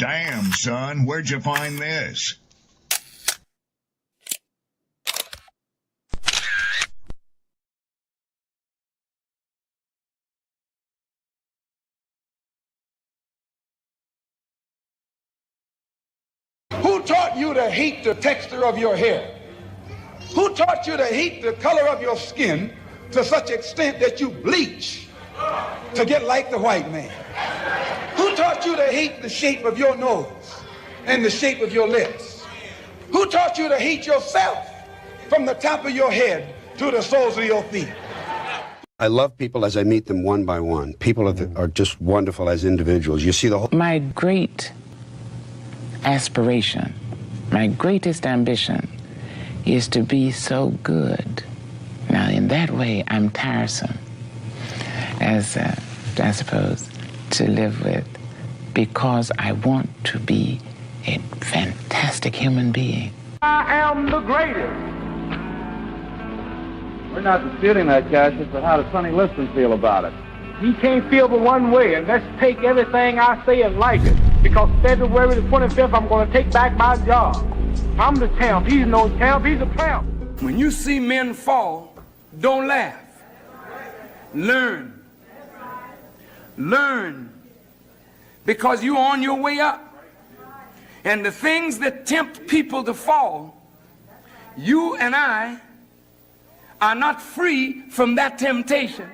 Damn, son, where'd you find this? Who taught you to hate the texture of your hair? Who taught you to hate the color of your skin to such extent that you bleach to get like the white man? Who taught you to hate the shape of your nose and the shape of your lips? Who taught you to hate yourself from the top of your head to the soles of your feet? I love people as I meet them one by one. People are just wonderful as individuals. You see the whole... My great aspiration, my greatest ambition is to be so good. Now, in that way, I'm tiresome, as I suppose, to live with, because I want to be a fantastic human being. I am the greatest. We're not disputing that, Cassius, but how does Sonny Liston feel about it? He can't feel but one way, and let's take everything I say and like it. Because February the 25th, I'm going to take back my job. I'm the champ. He's no champ. He's a tramp. When you see men fall, don't laugh. Learn. Learn. Because you're on your way up. And the things that tempt people to fall, you and I are not free from that temptation.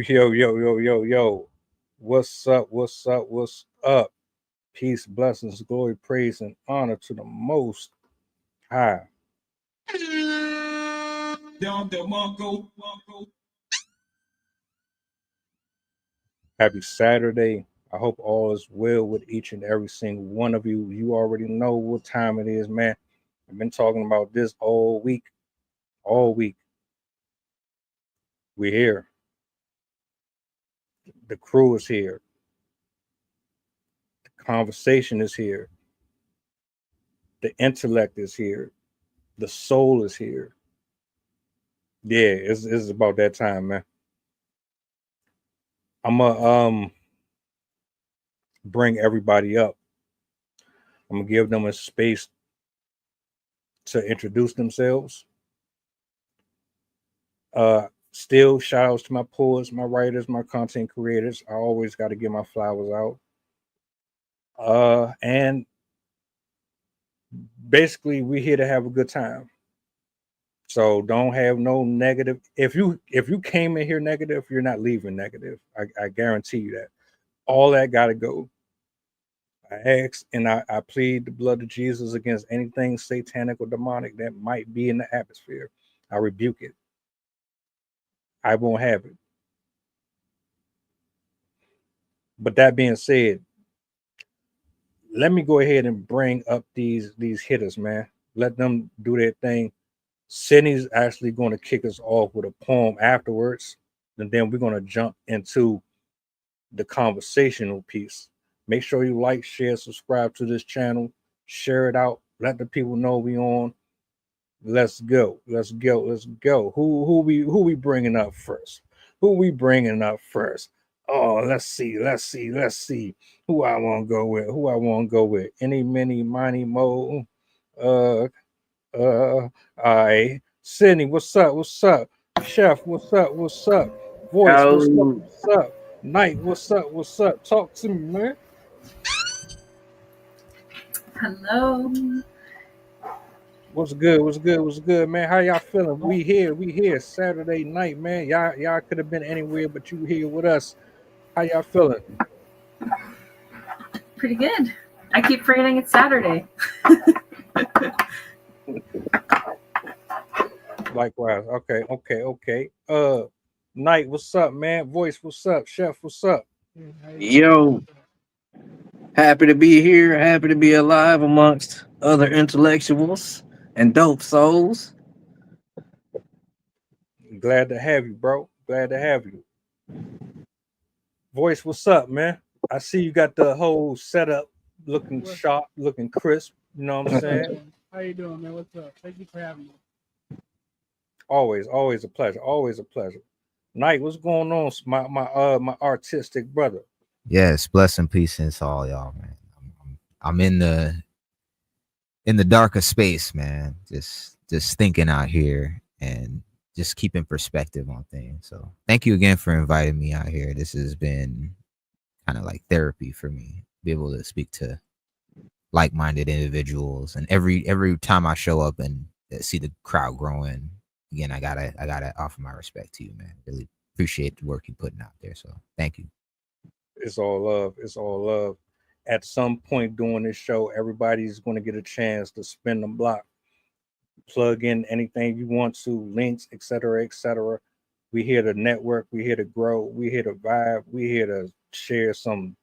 Yo. What's up? Peace, blessings, glory, praise, and honor to the Most High. Happy Saturday. I hope all is well with each and every single one of you. You already know what time it is, man. I've been talking about this all week. We're here. The crew is here. The conversation is here. The intellect is here. The soul is here. Yeah, it's about that time, man. I'm gonna bring everybody up. I'm gonna give them a space to introduce themselves. Still, shout outs to my poets, my writers, my content creators. I always got to get my flowers out. And basically, we're here to have a good time. So don't have no negative. If you came in here negative, you're not leaving negative. I guarantee you that. All that got to go. I ask and I plead the blood of Jesus against anything satanic or demonic that might be in the atmosphere. I rebuke it. I won't have it. But that being said, let me go ahead and bring up these hitters, man. Let them do their thing. Sydney's actually going to kick us off with a poem afterwards, and then we're going to jump into the conversational piece. Make sure you like, share, subscribe to this channel, share it out, let the people know we on. Let's go. Who we bringing up first? Oh, let's see. Who I want to go with? Any, many, miny, mo. I. Sydney, what's up? Chef, what's up? Voice, what's up? Night, what's up? Talk to me, man. Hello. What's good, man? How y'all feeling? We here Saturday night, man. Y'all could have been anywhere, but you here with us. How y'all feeling? Pretty good. I keep forgetting it's Saturday. Likewise. Okay. Knight, what's up, man? Voice, what's up? Chef, what's up? Yo, happy to be here. Happy to be alive amongst other intellectuals and dope souls. Glad to have you, bro. Glad to have you. Voice, what's up, man? I see you got the whole setup looking sharp, looking crisp. You know what I'm saying? How you doing, man? What's up? Thank you for having me. Always a pleasure. Always a pleasure. Knight, what's going on, my artistic brother? Yes, blessing, peace, and all y'all, man. I'm in the darker space, man. Just thinking out here and just keeping perspective on things. So thank you again for inviting me out here. This has been kind of like therapy for me. Be able to speak to like-minded individuals, and every time I show up and see the crowd growing again, I gotta offer my respect to you, man. Really appreciate the work you're putting out there. So thank you. It's all love. It's all love. At some point during this show, everybody's going to get a chance to spin the block, plug in anything you want to, links, etc., etc. We here to network. We here to grow. We here to vibe. We here to share some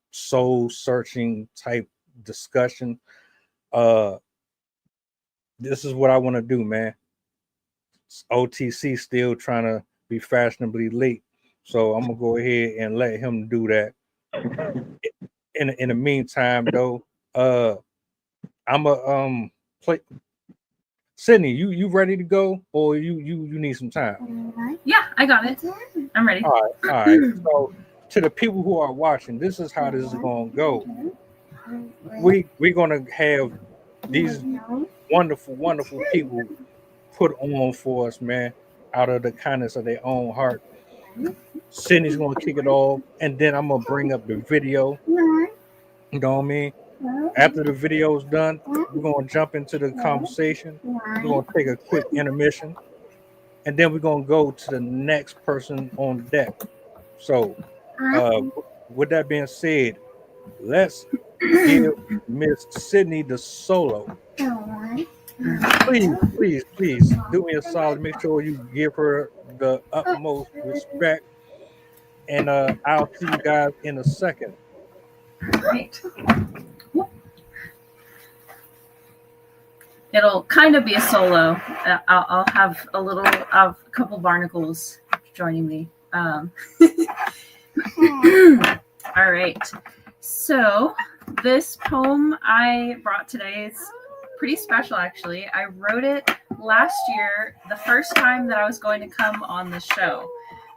soul searching type discussion. This is what I want to do, man. OTC still trying to be fashionably late, so I'm gonna go ahead and let him do that. In the meantime, though, I'm a play. Sydney, you ready to go, or you need some time? Yeah, I got it. I'm ready. All right. So to the people who are watching, this is how this is gonna go. We're gonna have these wonderful people put on for us, man, out of the kindness of their own heart. Sydney's gonna kick it off, and then I'm gonna bring up the video. You know what I mean? After the video's done, we're gonna jump into the conversation. We're gonna take a quick intermission, and then we're gonna go to the next person on deck. So, with that being said, let's give Miss Sydney the solo. Please do me a solid. Make sure you give her the utmost respect. And I'll see you guys in a second. Right. It'll kind of be a solo. I'll have a couple barnacles joining me. All right. So this poem I brought today is pretty special, actually. I wrote it last year, the first time that I was going to come on the show.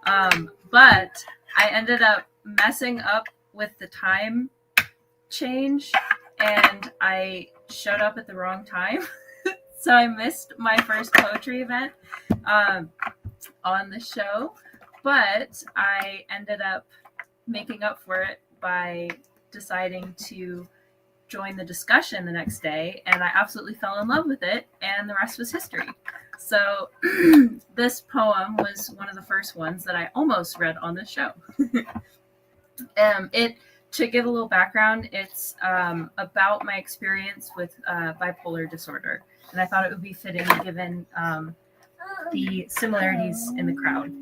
But I ended up messing up with the time change, and I showed up at the wrong time. So I missed my first poetry event on the show, but I ended up making up for it by deciding to join the discussion the next day, and I absolutely fell in love with it, and the rest was history. So this poem was one of the first ones that I almost read on the show. To give a little background, it's about my experience with bipolar disorder, and I thought it would be fitting given the similarities in the crowd.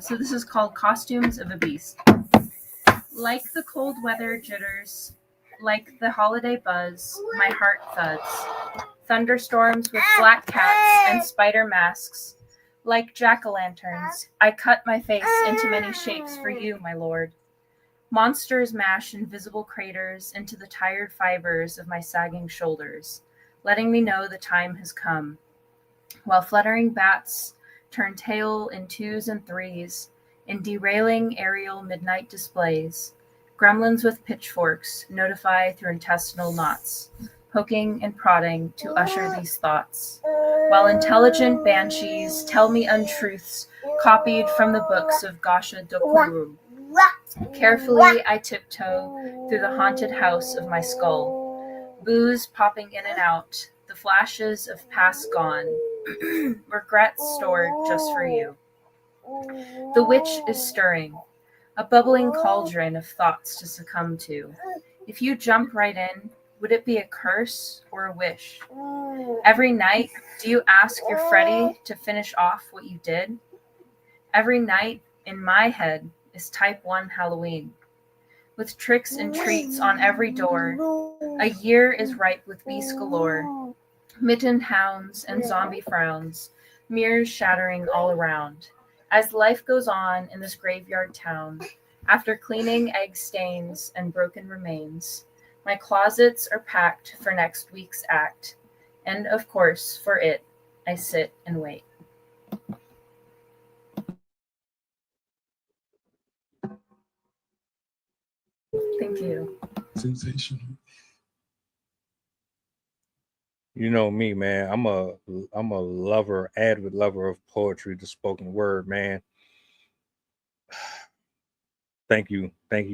So this is called Costumes of a Beast. Like the cold weather jitters, like the holiday buzz, my heart thuds. Thunderstorms with black cats and spider masks. Like jack-o'-lanterns, I cut my face into many shapes for you, my lord. Monsters mash invisible craters into the tired fibers of my sagging shoulders, letting me know the time has come. While fluttering bats turn tail in 2s and 3s, in derailing aerial midnight displays, gremlins with pitchforks notify through intestinal knots, poking and prodding to usher these thoughts, while intelligent banshees tell me untruths copied from the books of Gasha Dokuru. Carefully I tiptoe through the haunted house of my skull, booze popping in and out, the flashes of past gone, regrets stored just for you. The witch is stirring, a bubbling cauldron of thoughts to succumb to. If you jump right in, would it be a curse or a wish? Every night, do you ask your Freddy to finish off what you did? Every night in my head is type 1 Halloween, with tricks and treats on every door. A year is ripe with beast galore, mittened hounds and zombie frowns, mirrors shattering all around. As life goes on in this graveyard town, after cleaning egg stains and broken remains, my closets are packed for next week's act, and of course, for it, I sit and wait. Thank you. Sensational. You know me, man. I'm a lover, avid lover of poetry, the spoken word, man. Thank you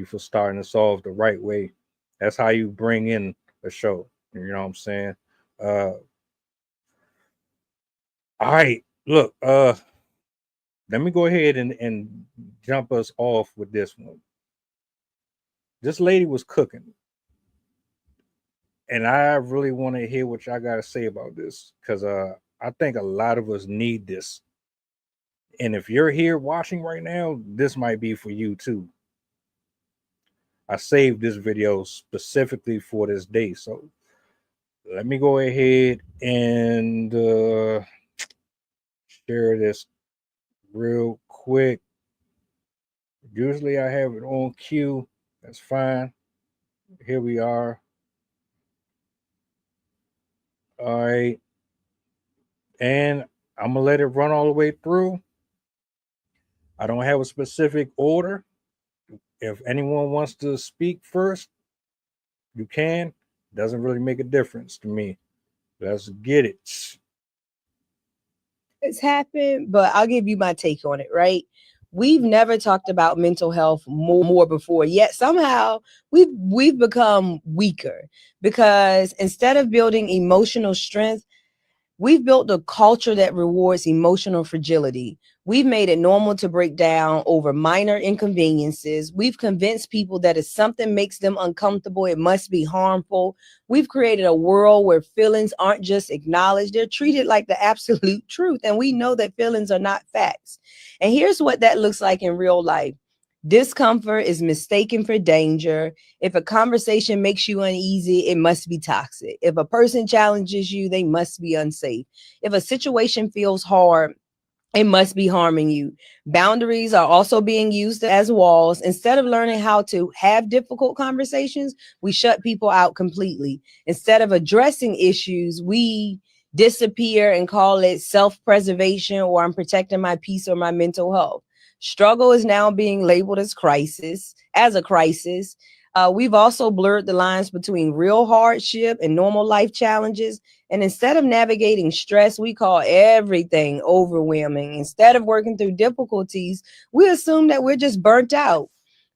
for starting us off the right way. That's how you bring in a show. You know what I'm saying? All right, look. Let me go ahead and jump us off with this one. This lady was cooking, and I really want to hear what y'all got to say about this, because I think a lot of us need this. And if you're here watching right now, this might be for you too. I saved this video specifically for this day, so let me go ahead and share this real quick. Usually I have it on cue. That's fine. Here we are. All right. And I'm going to let it run all the way through. I don't have a specific order. If anyone wants to speak first, you can. Doesn't really make a difference to me. Let's get it. It's happened, but I'll give you my take on it, right? We've never talked about mental health more before, yet somehow we've become weaker, because instead of building emotional strength, we've built a culture that rewards emotional fragility. We've made it normal to break down over minor inconveniences. We've convinced people that if something makes them uncomfortable, it must be harmful. We've created a world where feelings aren't just acknowledged, they're treated like the absolute truth. And we know that feelings are not facts. And here's what that looks like in real life. Discomfort is mistaken for danger. If a conversation makes you uneasy, it must be toxic. If a person challenges you, they must be unsafe. If a situation feels hard, it must be harming you. Boundaries are also being used as walls. Instead of learning how to have difficult conversations, we shut people out completely. Instead of addressing issues, we disappear and call it self-preservation, or I'm protecting my peace or my mental health. Struggle is now being labeled as a crisis. We've also blurred the lines between real hardship and normal life challenges. And instead of navigating stress, we call everything overwhelming. Instead of working through difficulties, we assume that we're just burnt out.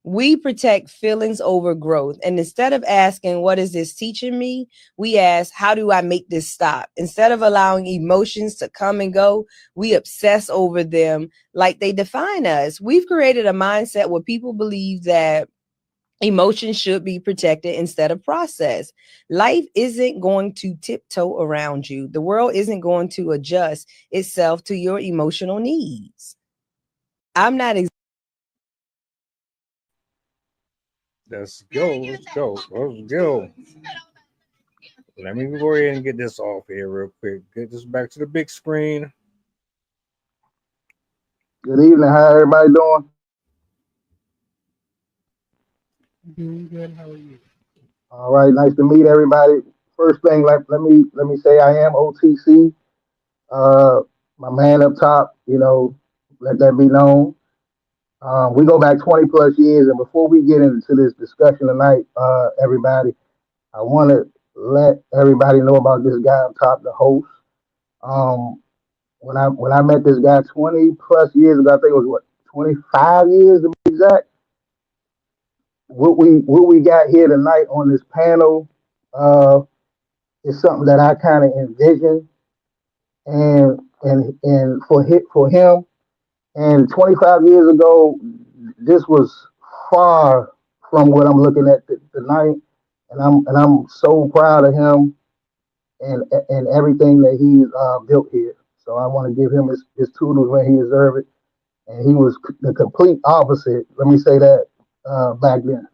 We protect feelings over growth. And instead of asking, what is this teaching me? We ask, how do I make this stop? Instead of allowing emotions to come and go, we obsess over them like they define us. We've created a mindset where people believe that emotions should be protected instead of processed. Life isn't going to tiptoe around you. The world isn't going to adjust itself to your emotional needs. I'm not Let's go. Let me go ahead and get this off here real quick. Get this back to the big screen. Good evening. How everybody doing? Doing good. How are you? All right. Nice to meet everybody. First thing, let me say I am OTC. My man up top. Let that be known. We go back 20 plus years, and before we get into this discussion tonight, everybody, I want to let everybody know about this guy up top, the host. When I met this guy 20 plus years ago, I think it was 25 years to be exact. What we got here tonight on this panel is something that I kind of envisioned, and for him, and 25 years ago, this was far from what I'm looking at tonight, and I'm so proud of him and everything that he's built here. So I want to give him his kudos when he deserves it. and he was the complete opposite. Let me say that back then.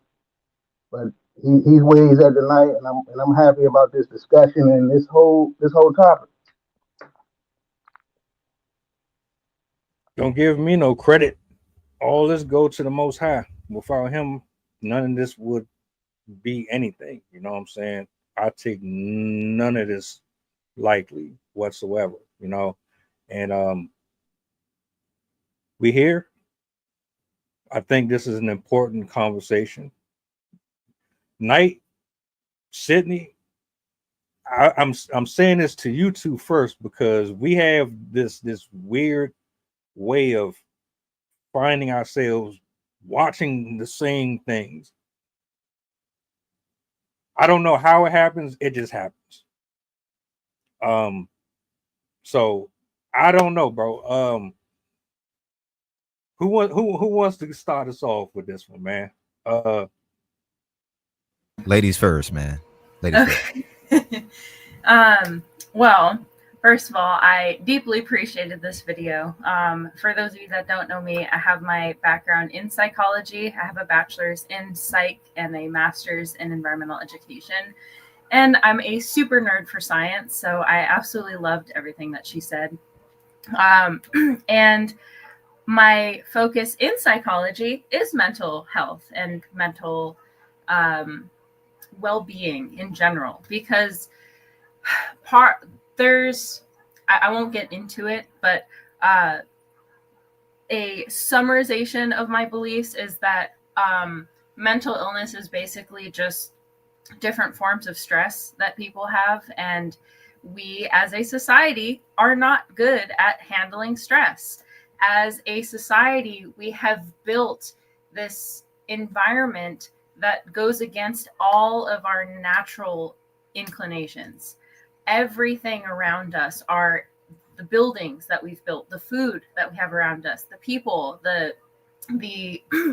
But he's where he's at tonight, and I'm happy about this discussion and this whole topic. Don't give me no credit. All this go to the Most High. Without him, none of this would be anything. You know what I'm saying? I take none of this lightly whatsoever. You know, and we here. I think this is an important conversation. Knight, Sydney, I'm saying this to you two first because we have this weird way of finding ourselves watching the same things. I don't know how it happens. It just happens. So I don't know, bro. Who wants to start us off with this one, man? Ladies first, man. Ladies first. Well, first of all, I deeply appreciated this video. For those of you that don't know me, I have my background in psychology. I have a bachelor's in psych and a master's in environmental education. And I'm a super nerd for science, so I absolutely loved everything that she said. And my focus in psychology is mental health and mental well-being in general, because I won't get into it, but a summarization of my beliefs is that mental illness is basically just different forms of stress that people have, and we as a society are not good at handling stress. As a society, we have built this environment that goes against all of our natural inclinations. Everything around us, are the buildings that we've built, the food that we have around us, the people, the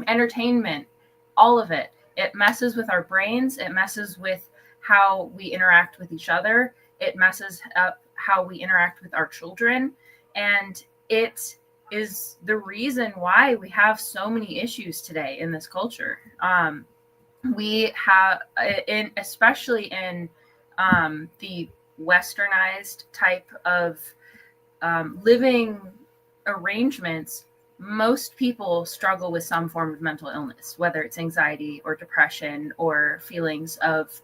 entertainment, all of it. It messes with our brains. It messes with how we interact with each other. It messes up how we interact with our children. And it is the reason why we have so many issues today in this culture. We have, especially in the westernized type of living arrangements, most people struggle with some form of mental illness, whether it's anxiety or depression or feelings of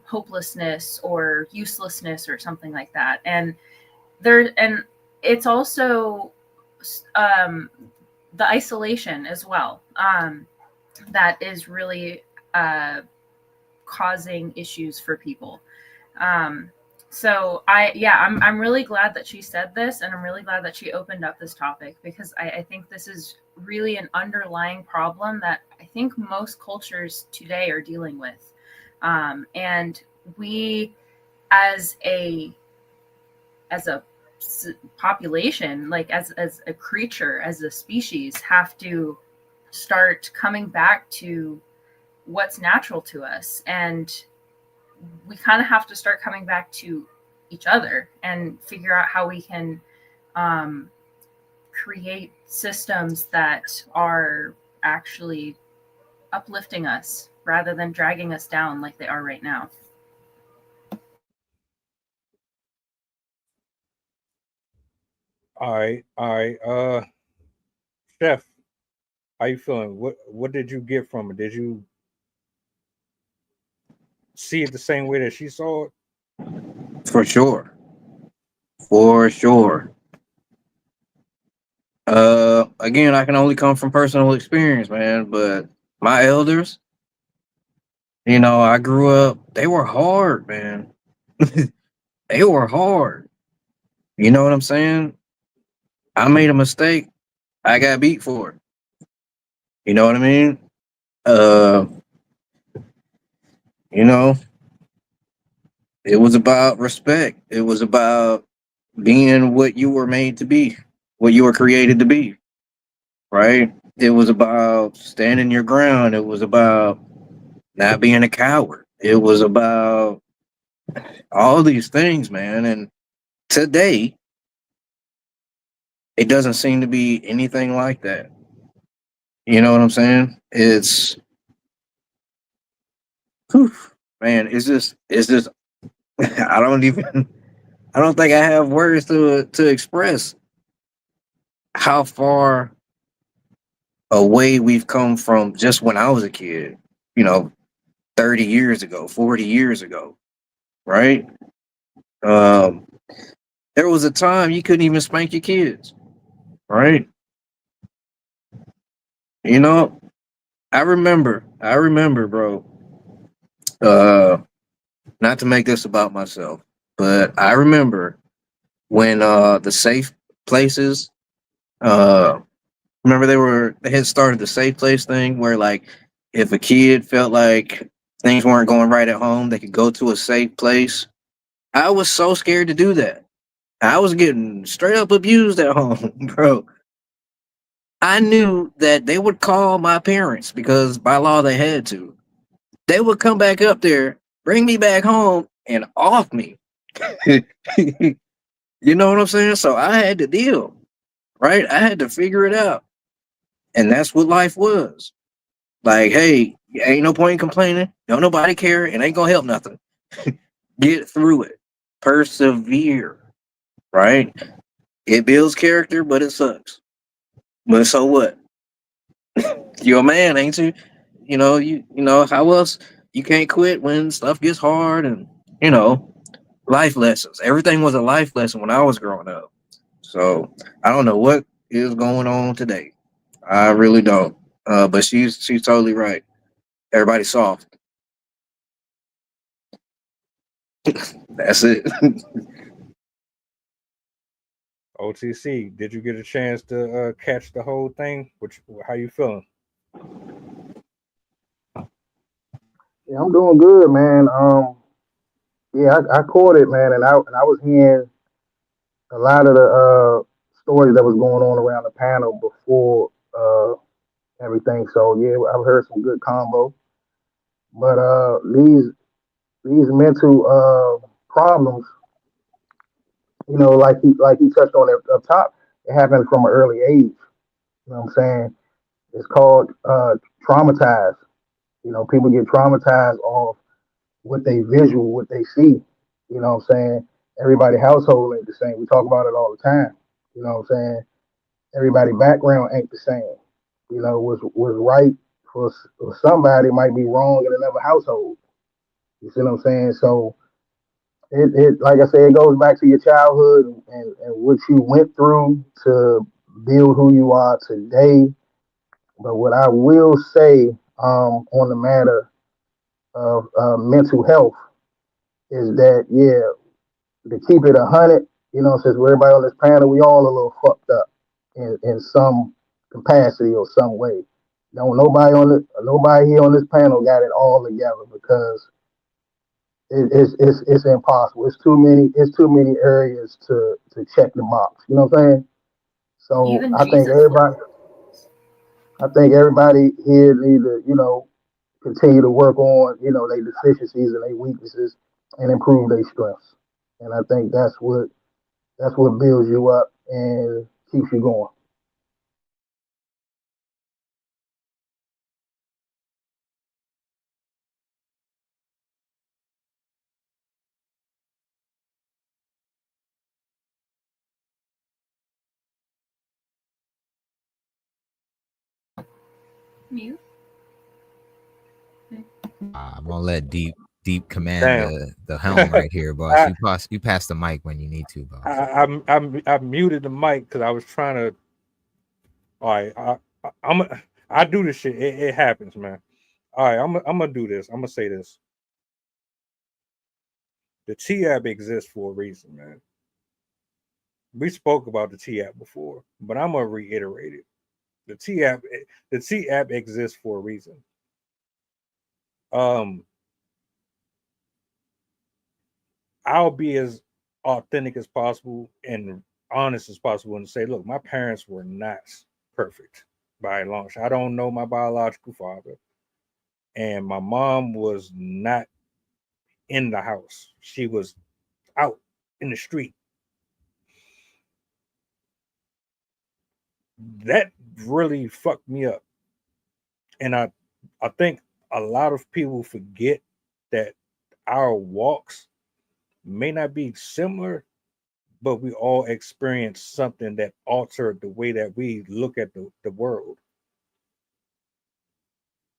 hopelessness or uselessness or something like that. And it's also the isolation as well that is really causing issues for people. So I'm really glad that she said this, and I'm really glad that she opened up this topic, because I think this is really an underlying problem that I think most cultures today are dealing with. And we as a population, like as a creature, as a species, have to start coming back to what's natural to us, and we kind of have to start coming back to each other and figure out how we can create systems that are actually uplifting us rather than dragging us down like they are right now. All right. Chef, how you feeling? What did you get from it? Did you see it the same way that she saw it? For sure. For sure. Again, I can only come from personal experience, man, but my elders, I grew up, they were hard, man. They were hard. You know what I'm saying? I made a mistake. I got beat for it. You know what I mean? It was about respect. It was about being what you were made to be, what you were created to be, right? It was about standing your ground. It was about not being a coward. It was about all these things, man. And today, it doesn't seem to be anything like that. You know what I'm saying? It's whew, man, it's just I don't even I don't think I have words to express how far away we've come from just when I was a kid, you know, 30 years ago, 40 years ago, right? Um, there was a time you couldn't even spank your kids, right? You know, I remember, bro. Uh, not to make this about myself, but I remember when the safe places, uh, remember they had started the safe place thing where like if a kid felt like things weren't going right at home, they could go to a safe place. I was so scared to do that. I was getting straight up abused at home, bro. I knew that they would call my parents because by law they had to. They would come back up there, bring me back home, and off me. You know what I'm saying? So I had to deal, right? I had to figure it out. And that's what life was. Like, hey, ain't no point in complaining. Don't nobody care. It ain't gonna help nothing. Get through it. Persevere, right? It builds character, but it sucks. But so what? You're a man, ain't you? You know how else you can't quit when stuff gets hard and you know life lessons. Everything was a life lesson when I was growing up. So I don't know what is going on today. I really don't. But she's totally right. Everybody's soft. That's it. OTC, did you get a chance to catch the whole thing? Which, how you feeling? Yeah, I'm doing good, man. Yeah, I caught it, man, and I was hearing a lot of the stories that was going on around the panel before everything. So yeah, I've heard some good combo. But these mental problems, like he touched on it up top, it happened from an early age. You know what I'm saying? It's called traumatized. You know, people get traumatized off what they visual, what they see. You know what I'm saying? Everybody household ain't the same. We talk about it all the time. You know what I'm saying? Everybody background ain't the same. You know, was right for somebody might be wrong in another household. You see what I'm saying? So it like I said, it goes back to your childhood and what you went through to build who you are today. But what I will say on the matter of mental health is that yeah, to keep it 100, you know, since we're everybody on this panel, we all a little fucked up in some capacity or some way. No, nobody here on this panel got it all together because it's impossible. It's too many areas to check the box. You know what I'm saying? So Even I think Jesus everybody, I think everybody here need to, you know, continue to work on, you know, their deficiencies and their weaknesses and improve their strengths. And I think that's what builds you up and keeps you going. mute. I'm gonna let deep command Damn. the helm right here, boss. I, You pass the mic when you need to, I, boss. I muted the mic because I was trying to. All right, I do this shit. It happens, man. All right, I'm gonna do this. I'm gonna say this. The T app exists for a reason, man. We spoke about the T app before, but I'm gonna reiterate it. The T app, the T app exists for a reason. Um, I'll be as authentic as possible and honest as possible and say, look, my parents were not perfect by and large. I don't know my biological father, and my mom was not in the house. She was out in the street. that really fucked me up. And I think a lot of people forget that our walks may not be similar, but we all experience something that altered the way that we look at the world.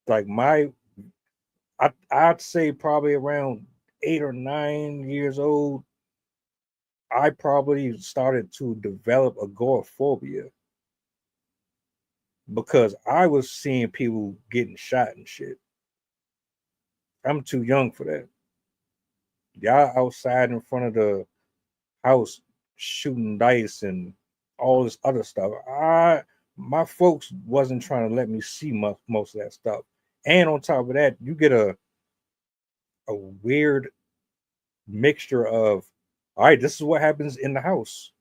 Like I'd say probably around 8 or 9 years old, I probably started to develop agoraphobia because I was seeing people getting shot and shit. I'm too young for that. Y'all outside in front of the house shooting dice and all this other stuff. My folks wasn't trying to let me see most of that stuff. And on top of that, you get a weird mixture of, all right, this is what happens in the house,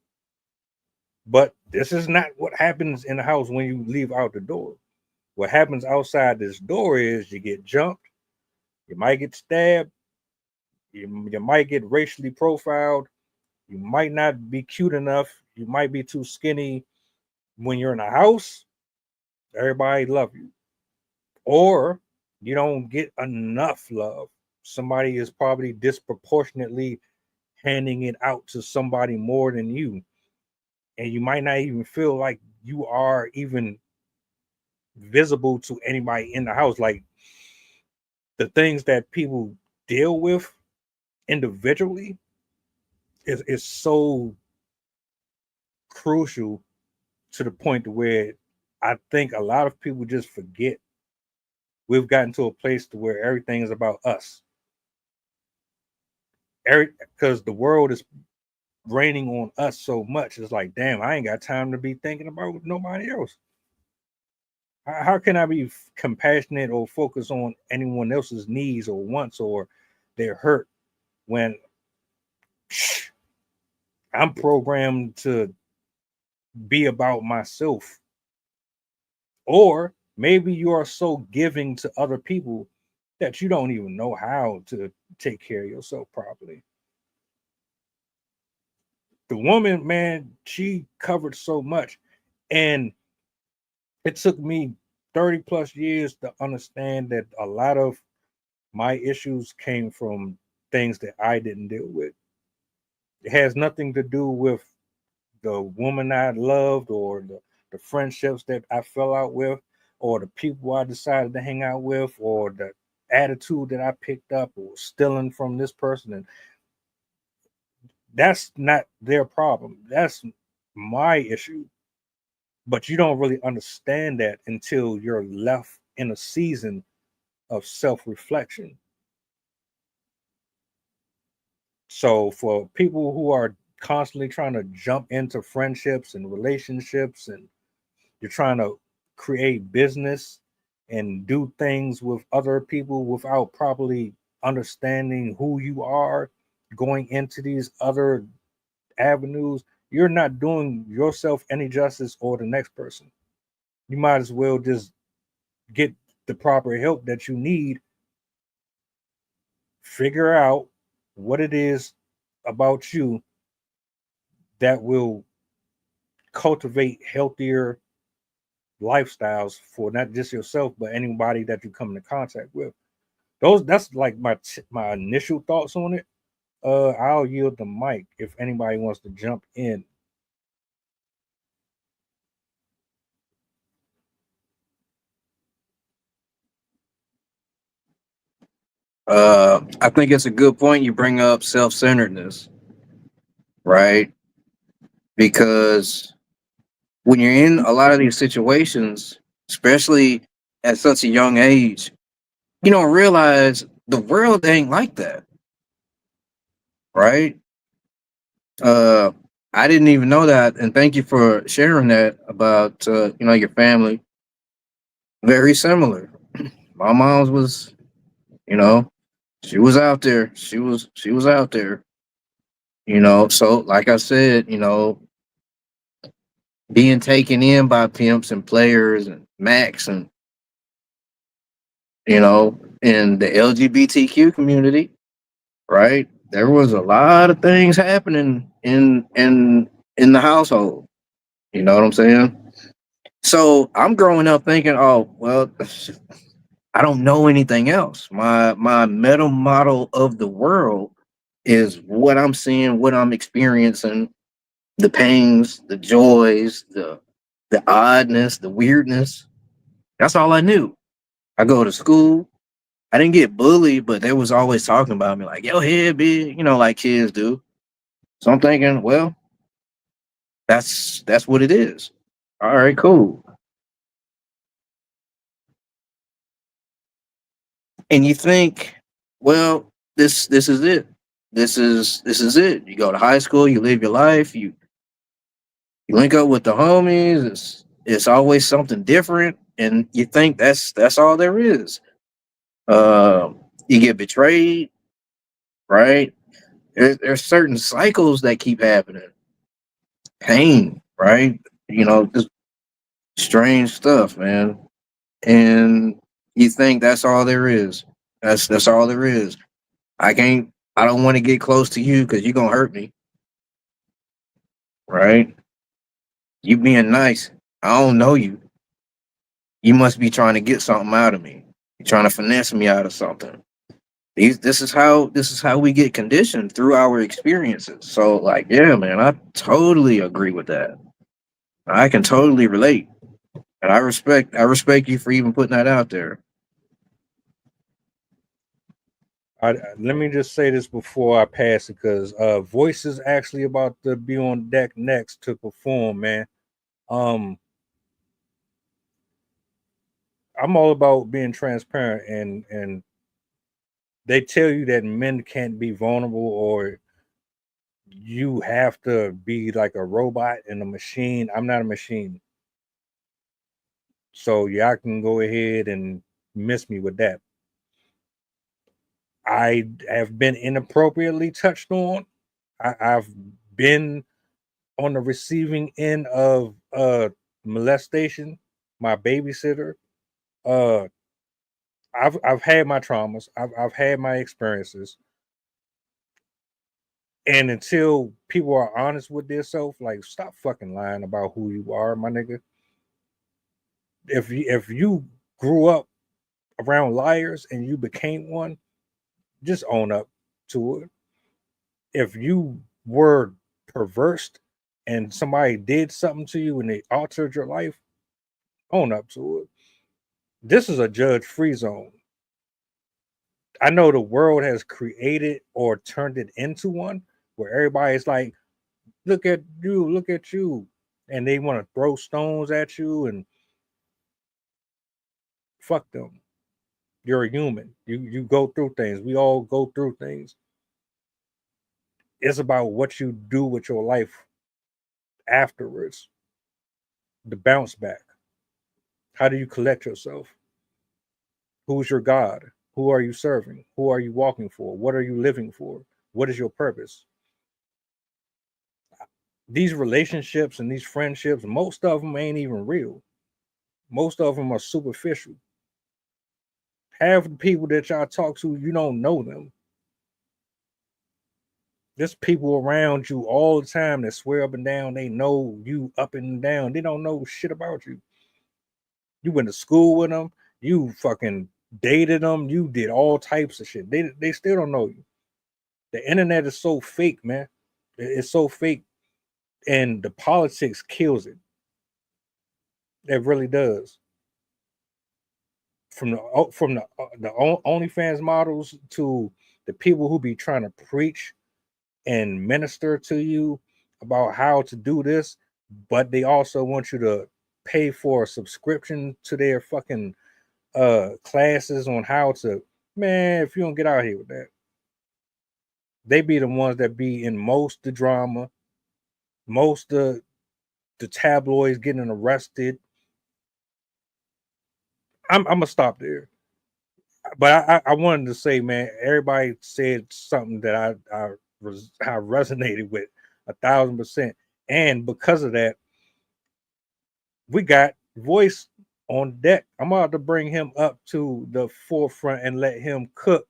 but this is not what happens in the house when you leave out the door. What happens outside this door is you get jumped, you might get stabbed, you might get racially profiled, you might not be cute enough, you might be too skinny. When you're in a house, everybody love you. Or you don't get enough love. Somebody is probably disproportionately handing it out to somebody more than you. And you might not even feel like you are even visible to anybody in the house. Like the things that people deal with individually is so crucial to the point to where I think a lot of people just forget we've gotten to a place to where everything is about us. Because the world is raining on us so much. It's like, damn, I ain't got time to be thinking about nobody else. How can I be compassionate or focus on anyone else's needs or wants or their hurt when I'm programmed to be about myself? Or maybe you are so giving to other people that you don't even know how to take care of yourself properly. The woman, man, she covered so much. And it took me 30 plus years to understand that a lot of my issues came from things that I didn't deal with. It has nothing to do with the woman I loved or the friendships that I fell out with or the people I decided to hang out with or the attitude that I picked up or stealing from this person. And that's not their problem. That's my issue. But you don't really understand that until you're left in a season of self-reflection. So for people who are constantly trying to jump into friendships and relationships and you're trying to create business and do things with other people without properly understanding who you are going into these other avenues, you're not doing yourself any justice or the next person. You might as well just get the proper help that you need, figure out what it is about you that will cultivate healthier lifestyles for not just yourself but anybody that you come into contact with. That's like my initial thoughts on it. I'll yield the mic if anybody wants to jump in. I think it's a good point you bring up self-centeredness, right? Because when you're in a lot of these situations, especially at such a young age, you don't realize the world ain't like that, right? Uh, I didn't even know that, and thank you for sharing that about your family. Very similar. My mom's was, you know, she was out there. She was out there. So like I said, being taken in by pimps and players and Max and in the LGBTQ community, right? There was a lot of things happening in the household. You know what I'm saying? So I'm growing up thinking, oh well, I don't know anything else. My mental model of the world is what I'm seeing, what I'm experiencing, the pains, the joys, the oddness, the weirdness. That's all I knew. I go to school. I didn't get bullied, but they was always talking about me like, yo, head big, like kids do. So I'm thinking, well, that's what it is. All right, cool. And you think, well, this is it. This is it. You go to high school, you live your life, you link up with the homies, it's always something different, and you think that's all there is. You get betrayed, right? There's certain cycles that keep happening. Pain, right? Just strange stuff, man. And you think that's all there is. That's all there is. I don't want to get close to you because you're gonna hurt me, right? You being nice. I don't know you. You must be trying to get something out of me. You're trying to finesse me out of something. This is how we get conditioned through our experiences. So like, yeah, man, I totally agree with that. I can totally relate. And I respect you for even putting that out there. Let me just say this before I pass it, because Voice is actually about to be on deck next to perform, man. Um, I'm all about being transparent, and they tell you that men can't be vulnerable, or you have to be like a robot and a machine. I'm not a machine, so y'all can go ahead and miss me with that. I have been inappropriately touched on. I've been on the receiving end of molestation. My babysitter. Uh, I've had my traumas. I've had my experiences, and until people are honest with themselves, like stop fucking lying about who you are, my nigga. If you grew up around liars and you became one, just own up to it. If you were perverse and somebody did something to you and they altered your life, own up to it. This is a judge free zone. I know the world has created or turned it into one where everybody's like, look at you. And they want to throw stones at you, and fuck them. You're a human. You go through things. We all go through things. It's about what you do with your life afterwards. The bounce back. How do you collect yourself? Who's your God? Who are you serving? Who are you walking for? What are you living for? What is your purpose? These relationships and these friendships, most of them ain't even real. Most of them are superficial. Half the people that y'all talk to, you don't know them. There's people around you all the time that swear up and down they know you up and down. They don't know shit about you. You went to school with them. You fucking dated them. You did all types of shit. They still don't know you. The internet is so fake, man. It's so fake, and the politics kills it. It really does. From the OnlyFans models to the people who be trying to preach and minister to you about how to do this, but they also want you to pay for a subscription to their fucking classes on how to. Man, if you don't get out here with that, they be the ones that be in most the drama, most the tabloids getting arrested. I'm gonna stop there. But I wanted to say, man, everybody said something that I resonated with 1,000%, and because of that, we got Voice on deck. I'm about to bring him up to the forefront and let him cook.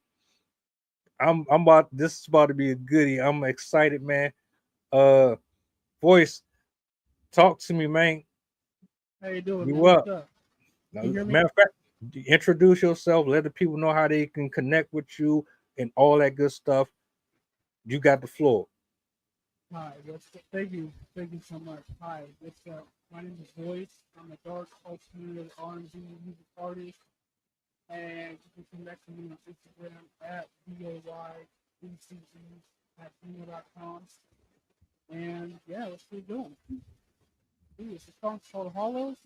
I'm about this is about to be a goodie. I'm excited, man. Uh, Voice, talk to me, man. How you doing, You man? What's up? up? Now, You hear me? matter of fact, introduce yourself. Let the people know how they can connect with you and all that good stuff. You got the floor. Hi. Thank you. Thank you so much. Hi. My name is Voice. I'm a dark alternative R&B music artist, and you can connect with me on Instagram at VAYBCG at gmail.com. And yeah, let's keep going. It's a song called Hollows,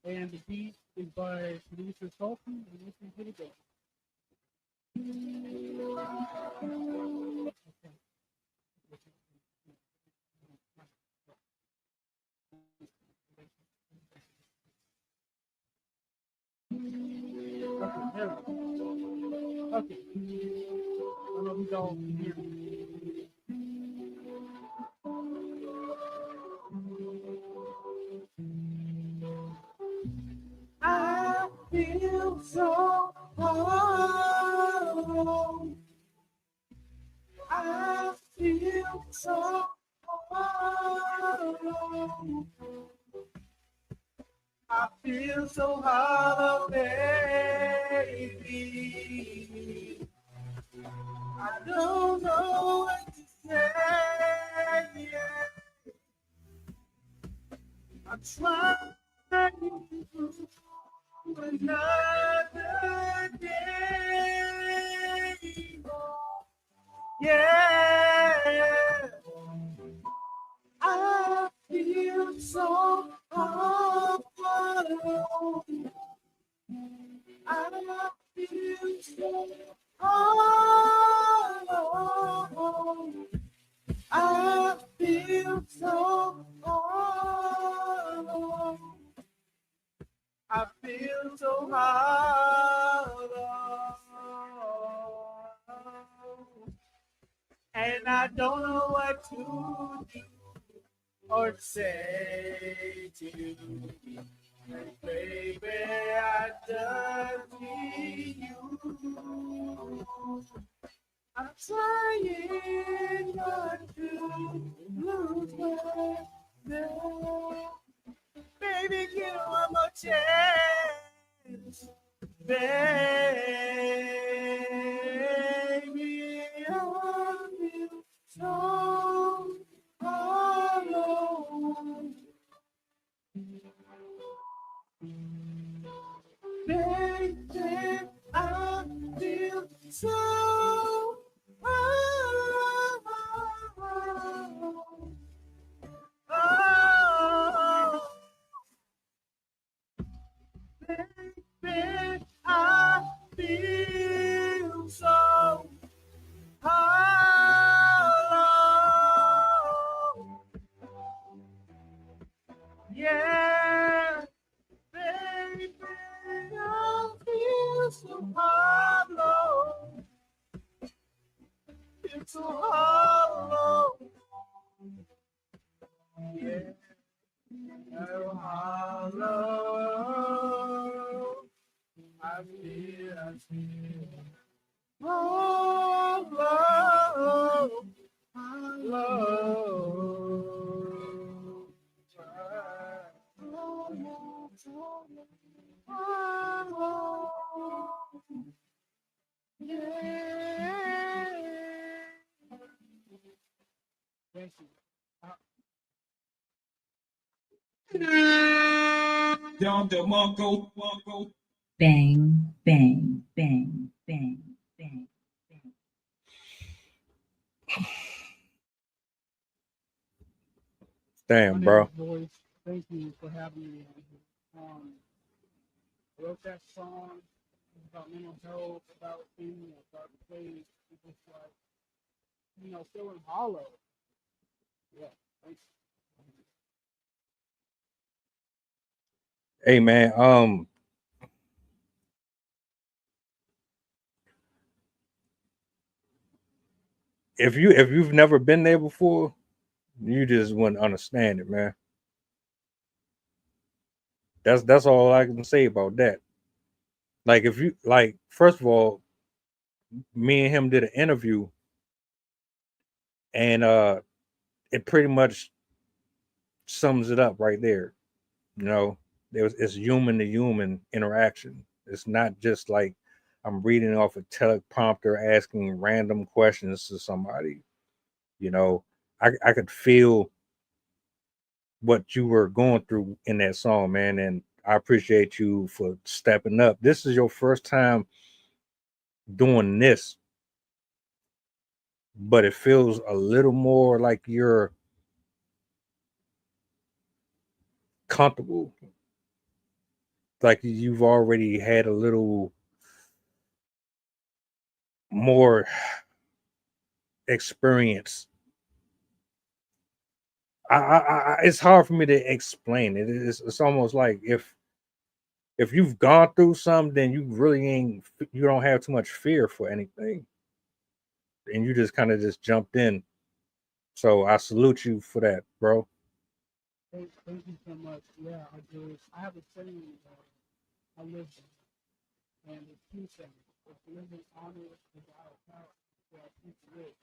and the beat is by producer Salty, and this is pretty good. Okay, there we go. Okay. I don't know if y'all can hear me. I feel so alone. I feel so alone. I feel so hollow, baby. I don't know what to say. I'm trying another day. Yeah, I feel so alone. I feel so alone. I feel so alone. I feel so hollow, and I don't know what to do or say to you. And baby, I just need you. I'm trying not to lose myself. Baby, give one more chance. Baby, I feel so alone. Baby, I feel so alone. Oh, baby, I feel so hollow. Yeah, baby, I feel so hollow. Feel so hollow. Yeah, so hollow. I feel hollow. Bang, bang, bang, bang, bang, bang. Damn, My name bro. is Voice. Thank you for having me on here. I wrote that song about mental health, about being in a dark place, and just like, feeling hollow. Yeah, thanks. Hey, man. If you've never been there before, you just wouldn't understand it, man. That's all I can say about that. Like, if you like, first of all, me and him did an interview, and it pretty much sums it up right there. You know, it's human to human interaction. It's not just like I'm reading off a teleprompter asking random questions to somebody. You know, I could feel what you were going through in that song, man, and I appreciate you for stepping up. This is your first time doing this, but it feels a little more like you're comfortable, like you've already had a little more experience. It's hard for me to explain it. It's almost like if you've gone through something, then you don't have too much fear for anything, and you just kind of just jumped in. So I salute you for that, bro. Thank you so much. Yeah, I have a saying I live in, and it's two sayings. It's live in honor without power. So I teach to live.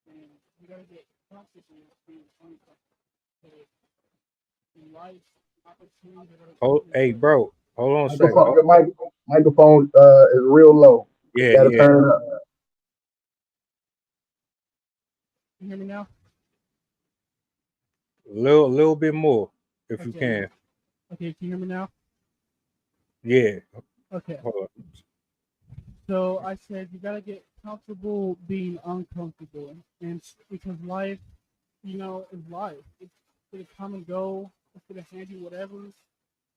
And you gotta get comfortable with being uncomfortable. In life, opportunities that are Oh, hey, bro, hold on a second. Microphone, microphone is real low. Yeah, You gotta yeah, turn it up. you hear me now? little bit more if you Okay. can. Okay, can you hear me now? Yeah. Okay. Hold on. So I said you gotta get comfortable being uncomfortable, and because life, is life. It's gonna come and go. It's gonna hand you whatever.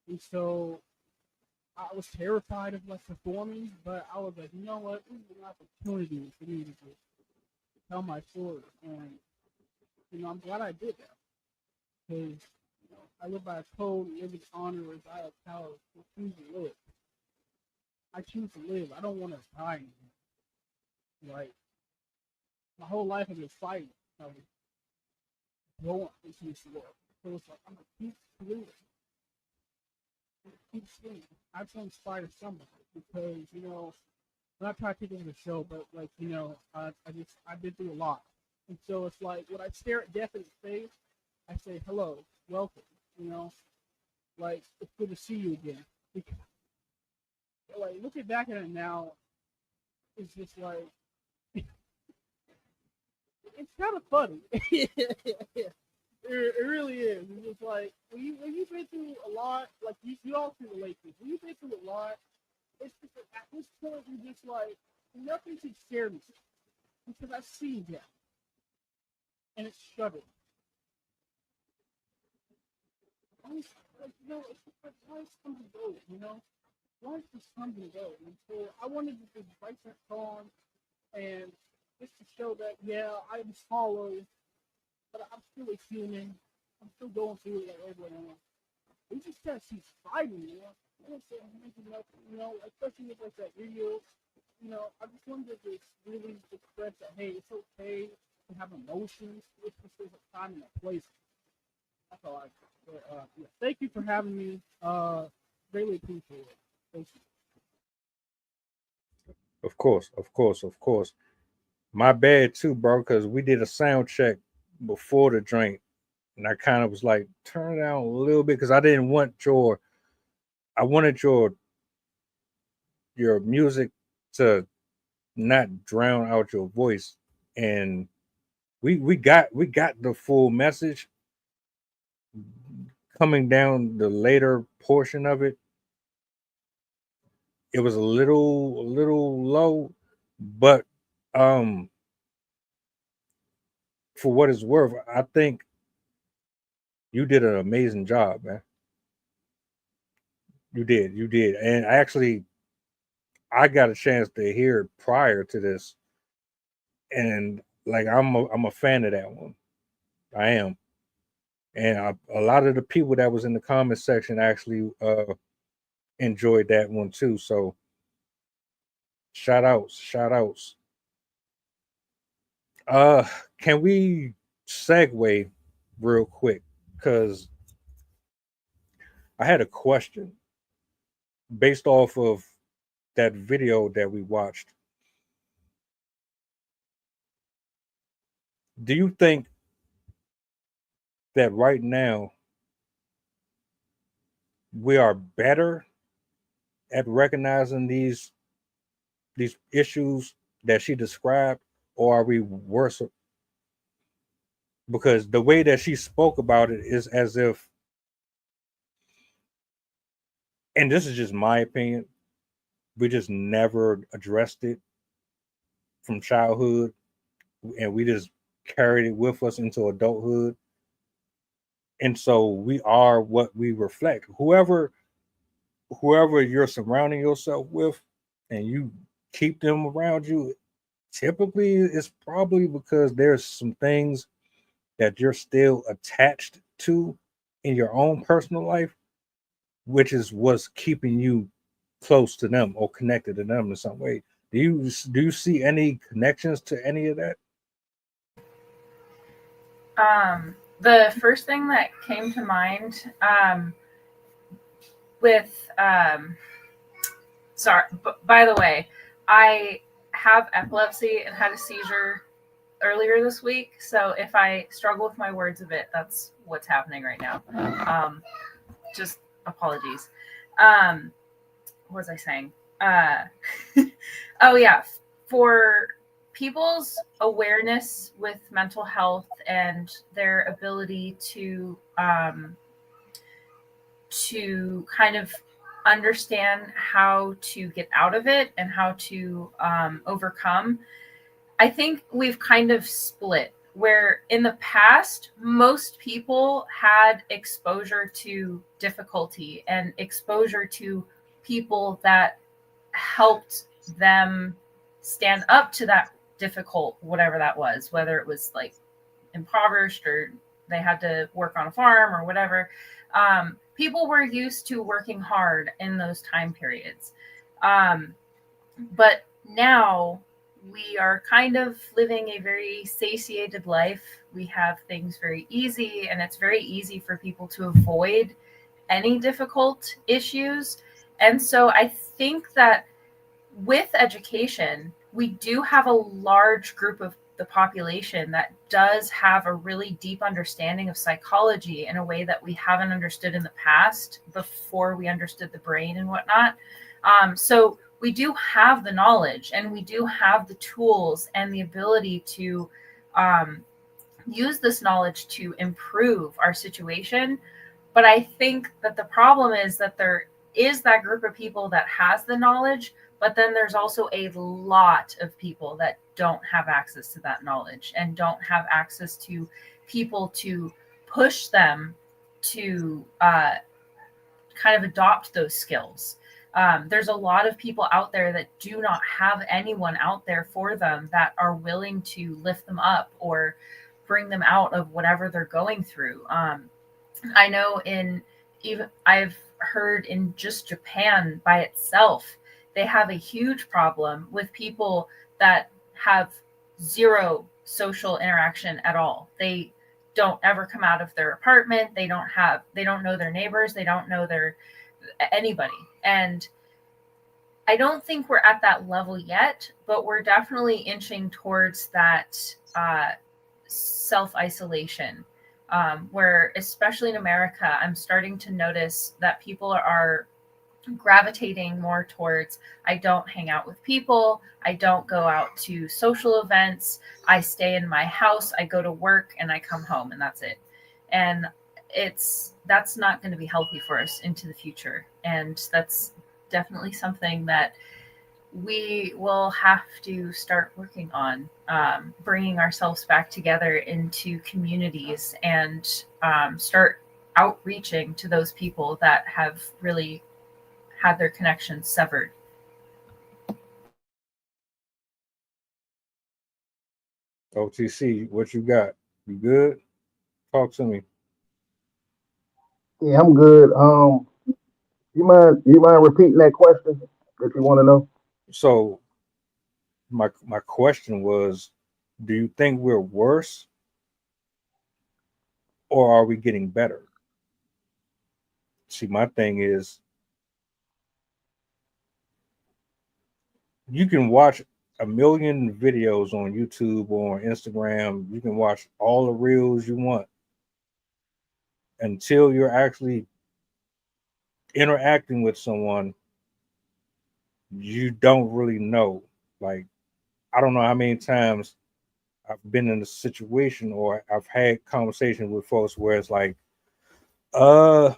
And so I was terrified of like performing, but I was like, you know what? This is an opportunity for me to just tell my story, and I'm glad I did that because I live by a code, live in honor, as I have power. I choose to live. I choose to live. I don't want to die anymore. Like my whole life I've been fighting. I was going into this world. So it's like I'm gonna keep living. Keep swinging. I have to inspire somebody because I'm not trying to take over the show, but like I've been through a lot, and so it's like when I stare at death in its face, I say hello, welcome. Like it's good to see you again. Because, like looking back at it now, it's just like it's kind of funny. It really is. It's just like when you've been through a lot, like you all can relate to this. When you've been through a lot, it's just that at this point you're just like nothing should scare me because I've seen death and it's shuddered. Life, like it's just like life comes and goes. Life just comes and goes. And so I wanted to just write that song and just to show that I'm hollow, but I'm still a human. I'm still going through it like everyone else. We just gotta keep fighting. I don't say anything else, especially with like that video. I just wanted to just really express that hey, it's okay to have emotions. It's just there's a time and a place. That's all I got. But, thank you for having me. Greatly appreciate it. Thank you. Of course, of course, of course. My bad too, bro, because we did a sound check before the drink, and I kind of was like, turn it down a little bit because I wanted your music to not drown out your voice, and we got the full message coming down the later portion of it. It was a little low, but um for what it's worth, I think you did an amazing job, man. You did. And actually I got a chance to hear it prior to this, and like I'm a fan of that one. I am. And a lot of the people that was in the comment section actually enjoyed that one too. So shout outs. Uh, can we segue real quick? Because I had a question based off of that video that we watched. Do you think that right now we are better at recognizing these issues that she described, or are we worse? Because the way that she spoke about it is as if, and this is just my opinion, we just never addressed it from childhood, and we just carried it with us into adulthood. And so we are what we reflect. Whoever you're surrounding yourself with, and you keep them around you, typically it's probably because there's some things that you're still attached to in your own personal life, which is what's keeping you close to them or connected to them in some way. Do you see any connections to any of that? The first thing that came to mind with sorry, by the way, I have epilepsy and had a seizure earlier this week, so if I struggle with my words a bit, that's what's happening right now. Just apologies. What was I saying? Oh yeah, for people's awareness with mental health and their ability to kind of understand how to get out of it and how to overcome. I think we've kind of split, where in the past, most people had exposure to difficulty and exposure to people that helped them stand up to that difficult, whatever that was, whether it was like impoverished or they had to work on a farm or whatever. People were used to working hard in those time periods. But now we are kind of living a very satiated life. We have things very easy, and it's very easy for people to avoid any difficult issues. And so I think that with education, we do have a large group of the population that does have a really deep understanding of psychology in a way that we haven't understood in the past before we understood the brain and whatnot. So we do have the knowledge and we do have the tools and the ability to use this knowledge to improve our situation. But I think that the problem is that there is that group of people that has the knowledge, but then there's also a lot of people that don't have access to that knowledge and don't have access to people to push them to kind of adopt those skills. There's a lot of people out there that do not have anyone out there for them that are willing to lift them up or bring them out of whatever they're going through. I know I've heard in just Japan by itself, they have a huge problem with people that have zero social interaction at all. They don't ever come out of their apartment. They don't know their neighbors. They don't know anybody. And I don't think we're at that level yet, but we're definitely inching towards that self-isolation, where, especially in America, I'm starting to notice that people are gravitating more towards, I don't hang out with people, I don't go out to social events, I stay in my house, I go to work and I come home and that's it. And that's not going to be healthy for us into the future. And that's definitely something that we will have to start working on, bringing ourselves back together into communities and start outreaching to those people that have really had their connections severed. OTC, what you got? You good? Talk to me. Yeah, I'm good. You mind repeating that question that you want to know? So my question was, do you think we're worse or are we getting better? See, my thing is, you can watch a million videos on YouTube or on Instagram. You can watch all the reels you want until you're actually interacting with someone you don't really know. Like, I don't know how many times I've been in a situation or I've had conversations with folks where it's like, uh,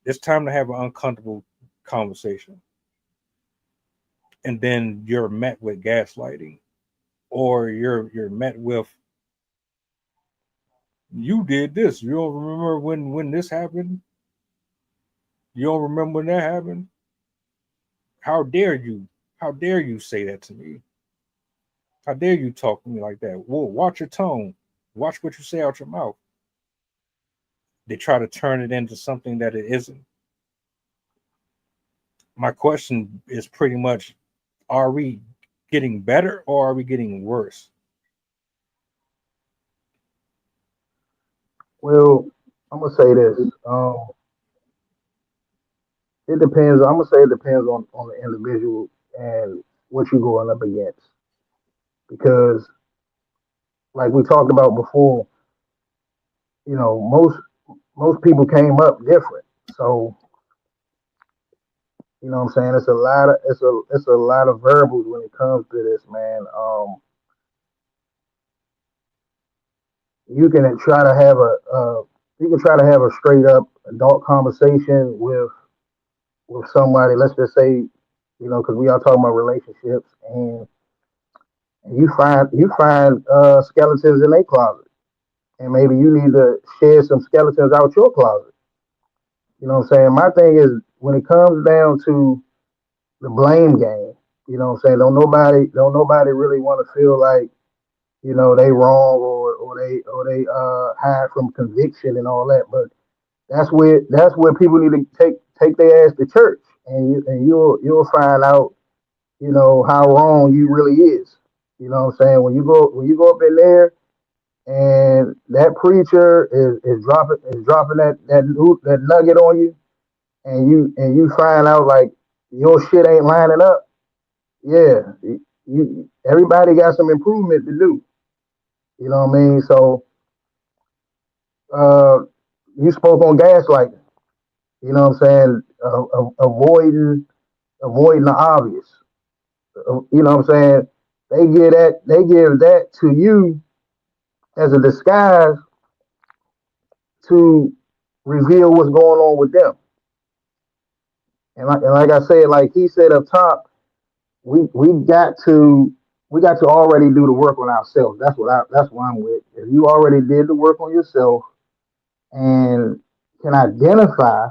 it's time to have an uncomfortable conversation. And then you're met with gaslighting, or you're met with, you did this. You don't remember when this happened? You don't remember when that happened? How dare you? How dare you say that to me? How dare you talk to me like that? Well, watch your tone. Watch what you say out your mouth. They try to turn it into something that it isn't. My question is pretty much, are we getting better or are we getting worse? Well, I'm gonna say this. It depends. I'm gonna say it depends on the individual and what you're going up against. Because, like we talked about before, most people came up different. So, what I'm saying, it's a lot of variables when it comes to this, man. You can try to have a straight up adult conversation with somebody. Let's just say, because we are talking about relationships, and you find skeletons in their closet, and maybe you need to shed some skeletons out your closet. You know what I'm saying? My thing is, when it comes down to the blame game, what I'm saying, don't nobody really want to feel like, they wrong, or they hide from conviction and all that. But that's where people need to take their ass to church, and you'll find out, how wrong you really is. You know what I'm saying? When you go up in there, and that preacher is dropping that nugget on you, and you find out like your shit ain't lining up. Yeah, you everybody got some improvement to do. You know what I mean? So, uh, you spoke on gaslighting. You know what I'm saying? Avoiding the obvious. You know what I'm saying? They give that to you as a disguise to reveal what's going on with them. And like I said, like he said up top, we got to already do the work on ourselves. That's what I'm with. If you already did the work on yourself and can identify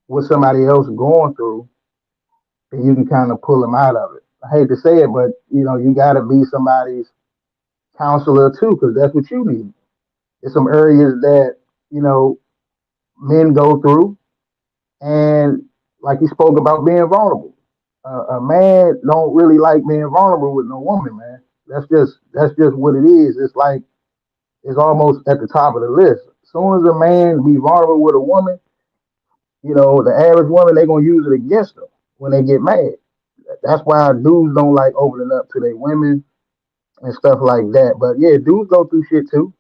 what somebody else going through, then you can kind of pull them out of it. I hate to say it, but you got to be somebody's counselor too, because that's what you need. There's some areas that you know men go through, and like you spoke about being vulnerable. A man don't really like being vulnerable with no woman, man. That's just what it is. It's like it's almost at the top of the list. As soon as a man be vulnerable with a woman, the average woman they gonna use it against them when they get mad. That's why dudes don't like opening up to their women and stuff like that. But yeah, dudes go through shit too.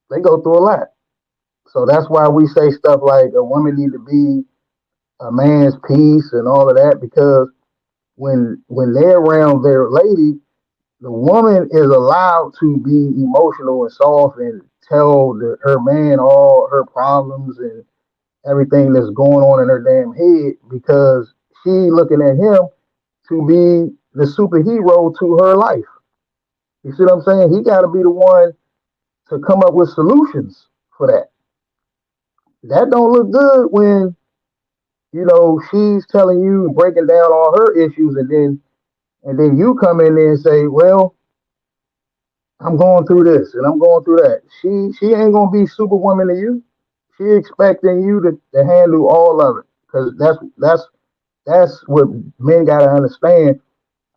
They go through a lot. So that's why we say stuff like a woman need to be a man's piece and all of that, because when they're around their lady, the woman is allowed to be emotional and soft and tell her man all her problems and everything that's going on in her damn head, because she looking at him to be the superhero to her life. You see what I'm saying? He got to be the one to come up with solutions for that. That don't look good when she's telling you, breaking down all her issues, and then you come in there and say, well, I'm going through this and I'm going through that. She ain't gonna be superwoman to you. She expecting you to handle all of it, because that's what men gotta understand.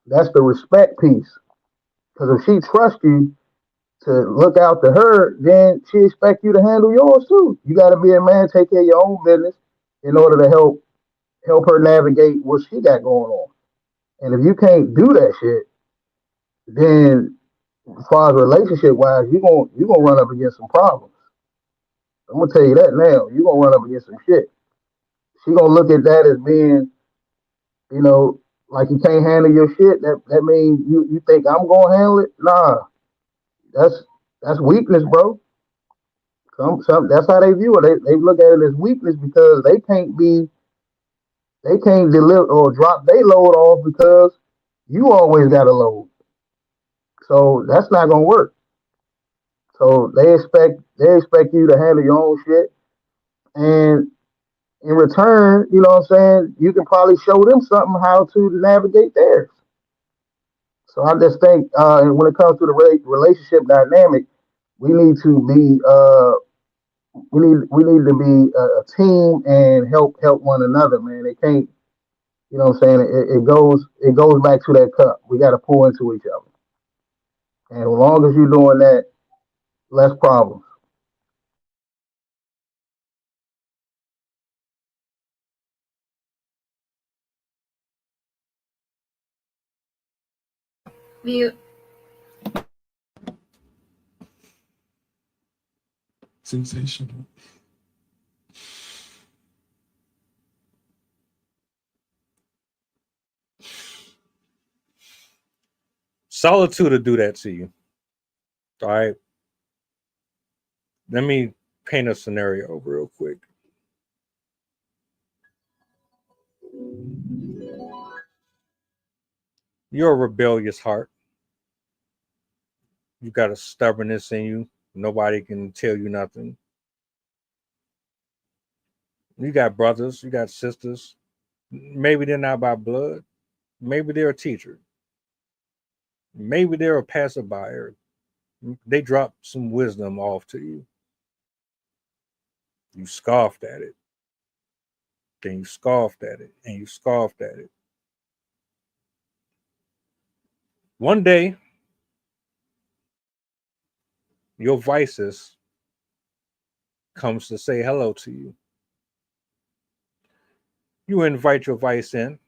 That's the respect piece. Because if she trusts you to look out to her, then she expect you to handle yours too. You got to be a man, take care of your own business in order to help her navigate what she got going on. And if you can't do that shit, then as far as relationship wise, you gonna run up against some problems. I'm gonna tell you that now. You're gonna run up against some shit. she gonna look at that as being, you know, like you can't handle your shit. That means you think I'm gonna handle it? Nah, that's weakness, bro. Some that's how they view it. They look at it as weakness because they can't deliver or drop their load off because you always got a load. So that's not gonna work. So they expect you to handle your own shit, and in return, you know what I'm saying, you can probably show them something how to navigate theirs. So I just think when it comes to the relationship dynamic, we need to be we need to be a team and help one another, man. It can't, you know what I'm saying? It goes back to that cup. We got to pour into each other, and as long as you're doing that, less problems. Mute. Sensational. Solitude will do that to you. All right. Let me paint a scenario real quick. You're a rebellious heart. You got a stubbornness in you. Nobody can tell you nothing. You got brothers, you got sisters. Maybe they're not by blood. Maybe they're a teacher. Maybe they're a passerby. They drop some wisdom off to you. You scoffed at it. Then you scoffed at it. And you scoffed at it. One day, your vices comes to say hello to you. You invite your vice in.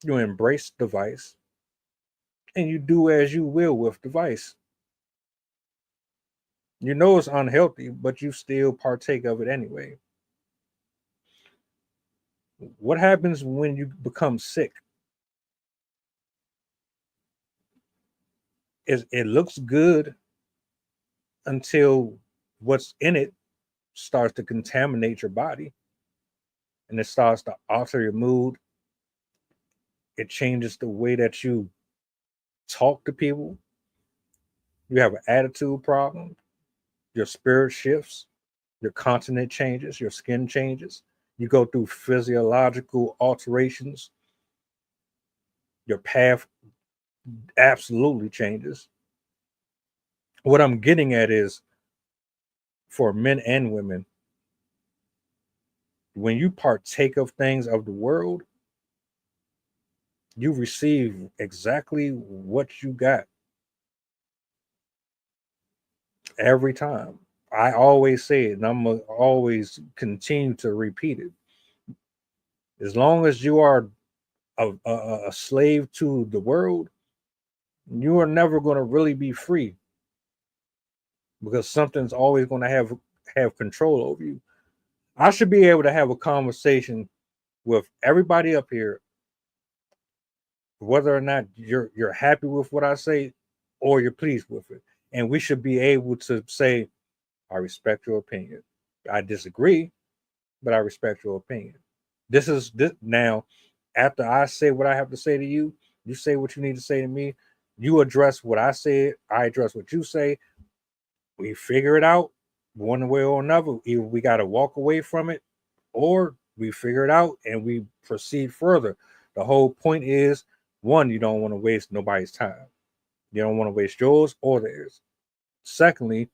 You embrace the vice. And you do as you will with the vice. You know it's unhealthy, but you still partake of it anyway. What happens when you become sick? It looks good until what's in it starts to contaminate your body and it starts to alter your mood. It changes the way that you talk to people. You have an attitude problem. Your spirit shifts. Your continent changes. Your skin changes. You go through physiological alterations. Your path absolutely changes. What I'm getting at is for men and women, when you partake of things of the world, you receive exactly what you got every time. I always say it, and I'm going to always continue to repeat it. As long as you are a slave to the world, you are never going to really be free because something's always going to have control over you. I should be able to have a conversation with everybody up here, whether or not you're happy with what I say or you're pleased with it. And we should be able to say, I respect your opinion. I disagree, but I respect your opinion. This is this now. After I say what I have to say to you, you say what you need to say to me. You address what I said. I address what you say. We figure it out one way or another. Either we got to walk away from it, or we figure it out and we proceed further. The whole point is, one, you don't want to waste nobody's time. You don't want to waste yours or theirs. Secondly,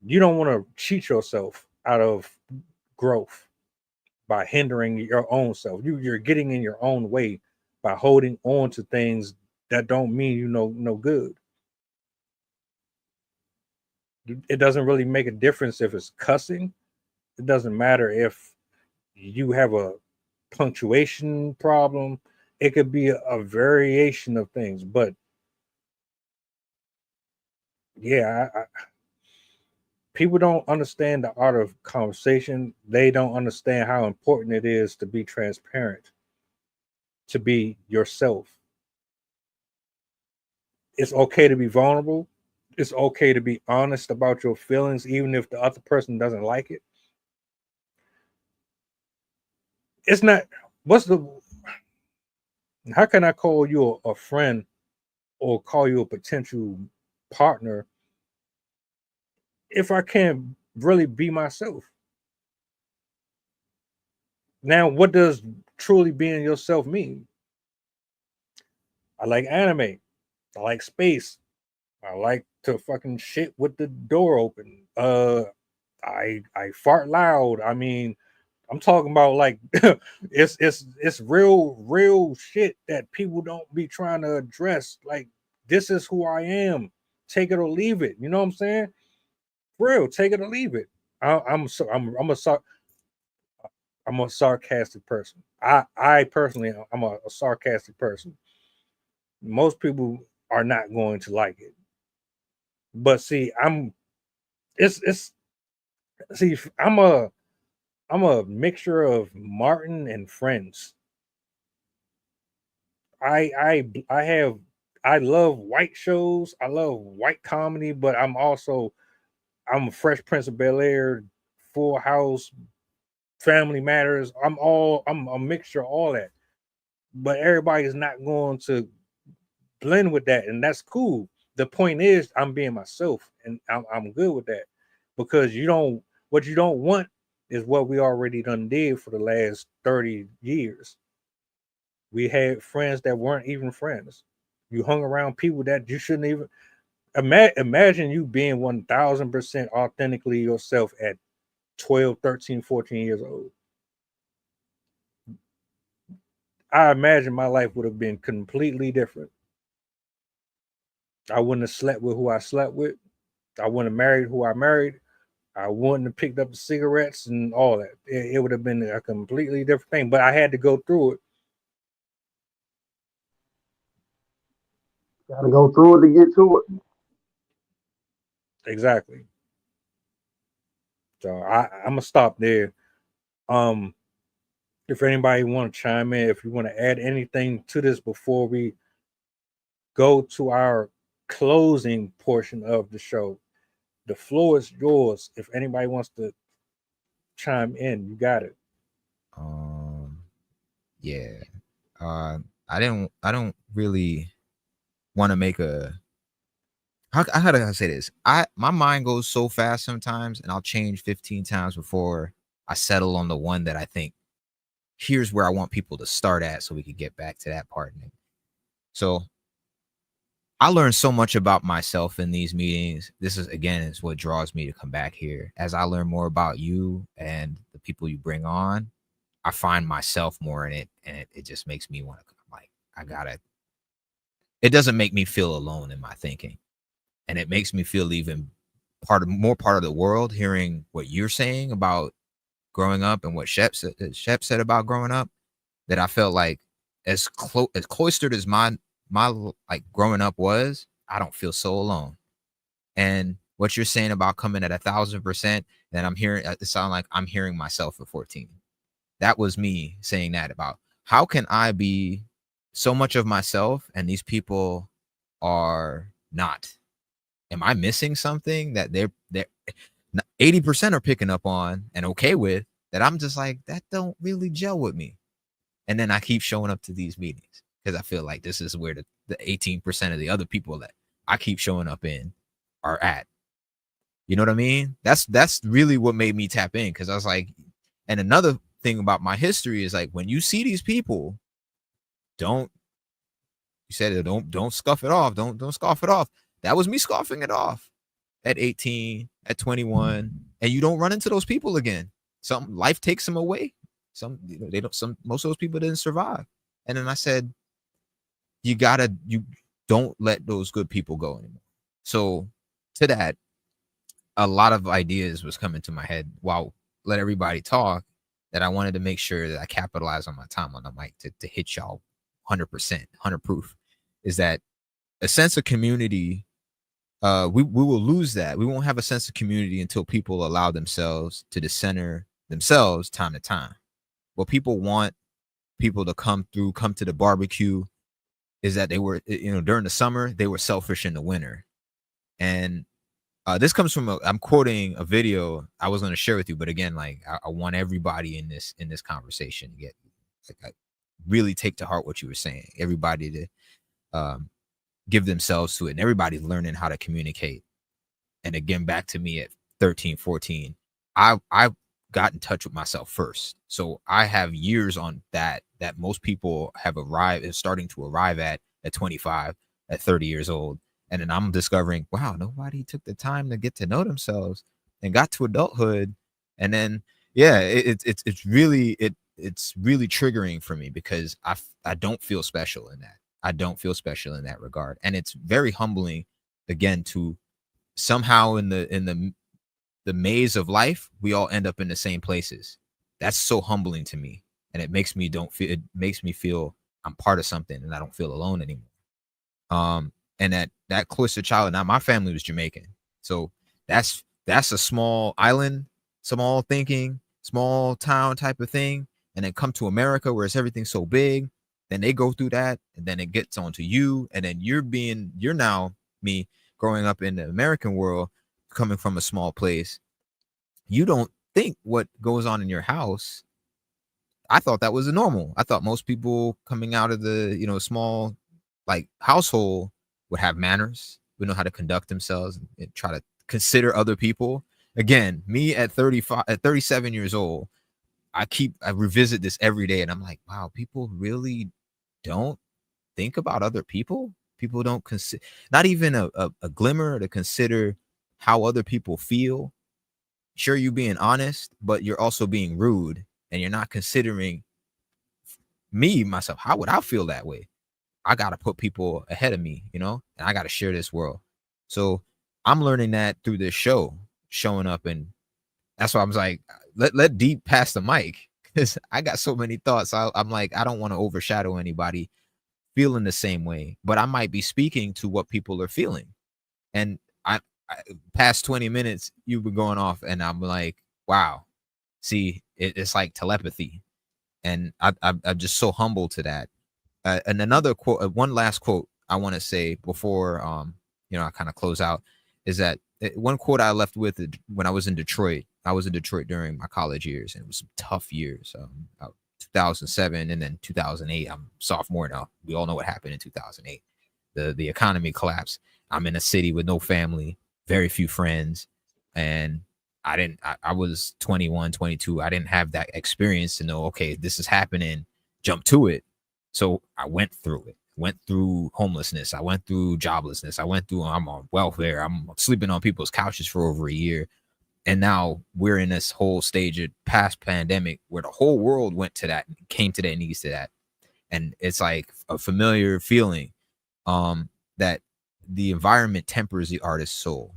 you don't want to cheat yourself out of growth by hindering your own self. You're getting in your own way by holding on to things that don't mean you know no good. It doesn't really make a difference if it's cussing. It doesn't matter if you have a punctuation problem. It could be a variation of things, but yeah, People don't understand the art of conversation. They don't understand how important it is to be transparent, to be yourself. It's okay to be vulnerable. It's okay to be honest about your feelings, even if the other person doesn't like it. It's not, what's the, how can I call you a friend or call you a potential partner if I can't really be myself? Now, what does truly being yourself mean? I like anime. I like space. I like to fucking shit with the door open. I fart loud. I mean, I'm talking about like it's real shit that people don't be trying to address. Like, this is who I am. Take it or leave it. You know what I'm saying? Real, take it or leave it. I'm a sarcastic person. I personally, I'm a sarcastic person. Most people are not going to like it. But see, it's see, I'm a mixture of Martin and Friends. I have, I love white shows. I love white comedy, but I'm a Fresh Prince of Bel Air, Full House, Family Matters. I'm a mixture of all that. But everybody is not going to blend with that, and that's cool. The point is, I'm being myself, and I'm good with that, because what you don't want is what we already done did for the last 30 years. We had friends that weren't even friends. You hung around people that you shouldn't even imagine you being 1000% authentically yourself at 12, 13, 14 years old. I imagine my life would have been completely different. I wouldn't have slept with who I slept with. I wouldn't have married who I married. I wouldn't have picked up the cigarettes and all that. It would have been a completely different thing. But I had to go through it. Got to go through it to get to it. Exactly. So I'm gonna stop there. Um, if anybody want to chime in, if you want to add anything to this before we go to our closing portion of the show, the floor is yours. If anybody wants to chime in, you got it. Yeah. I don't really want to make a how do I say this? My mind goes so fast sometimes, and I'll change 15 times before I settle on the one that I think here's where I want people to start at, so we could get back to that part. So I learned so much about myself in these meetings. This is what draws me to come back here. As I learn more about you and the people you bring on, I find myself more in it, and it just makes me want to, like, it doesn't make me feel alone in my thinking. And it makes me feel even more part of the world, hearing what you're saying about growing up and what Shep said about growing up, that I felt like as cloistered as my like growing up was, I don't feel so alone. And what you're saying about coming at 1,000%, and I'm hearing it sound like I'm hearing myself at 14. That was me saying that about how can I be so much of myself and these people are not. Am I missing something that they're 80% are picking up on and okay with, that I'm just like, that don't really gel with me? And then I keep showing up to these meetings because I feel like this is where the 18% of the other people that I keep showing up in are at. You know what I mean? That's really what made me tap in, because I was like, and another thing about my history is like, when you see these people, don't scuff it off. Don't scoff it off. That was me scoffing it off at 18, at 21, and you don't run into those people again. Some life takes them away. Most of those people didn't survive. And then I said, you don't let those good people go anymore. So to that, a lot of ideas was coming to my head while let everybody talk, that I wanted to make sure that I capitalize on my time on the mic to hit y'all 100%, 100 proof, is that a sense of community we will lose that. We won't have a sense of community until people allow themselves to decenter themselves time to time. What people want people to come to the barbecue is that they were, during the summer, they were selfish in the winter. And this comes from I'm quoting a video I was going to share with you, but again, like I want everybody in this conversation to get, like, really take to heart what you were saying. Everybody to give themselves to it, and everybody's learning how to communicate. And again, back to me at 13, 14, I got in touch with myself first. So I have years on that most people have arrived is starting to arrive at 25, at 30 years old. And then I'm discovering, wow, nobody took the time to get to know themselves and got to adulthood. And then, yeah, it's really triggering for me, because I don't feel special in that. I don't feel special in that regard. And it's very humbling, again, to somehow in the maze of life, we all end up in the same places. That's so humbling to me. And it makes me feel I'm part of something and I don't feel alone anymore. And that closer child, now my family was Jamaican. So that's a small island, small thinking, small town type of thing. And then come to America where it's everything so big. Then they go through that, and then it gets onto you. And then you're now me growing up in the American world, coming from a small place. You don't think what goes on in your house. I thought that was normal. I thought most people coming out of the, small like household would have manners, would know how to conduct themselves and try to consider other people. Again, me at 37 years old, I revisit this every day, and I'm like, wow, people really don't think about other people. People don't consider, not even a glimmer to consider how other people feel. Sure, you're being honest, but you're also being rude, and you're not considering myself. How would I feel that way? I got to put people ahead of me, and I got to share this world. So I'm learning that through this show, showing up. And that's why I was like, let Deep pass the mic, because I got so many thoughts. I'm like, I don't want to overshadow anybody feeling the same way, but I might be speaking to what people are feeling. And I past 20 minutes, you've been going off, and I'm like, wow, see, it's like telepathy. And I'm just so humble to that. And another quote, one last quote I want to say before, I kind of close out, is that one quote I left with when I was in Detroit. I was in Detroit during my college years, and it was some tough years. 2007 and then 2008. I'm sophomore now. We all know what happened in 2008. The economy collapsed. I'm in a city with no family, very few friends, and I was 21, 22. I didn't have that experience to know, okay, this is happening, jump to it. So I went through it. Went through homelessness. I went through joblessness. I'm on welfare. I'm sleeping on people's couches for over a year. And now we're in this whole stage of past pandemic where the whole world went to that, came to their knees to that. And it's like a familiar feeling that the environment tempers the artist's soul.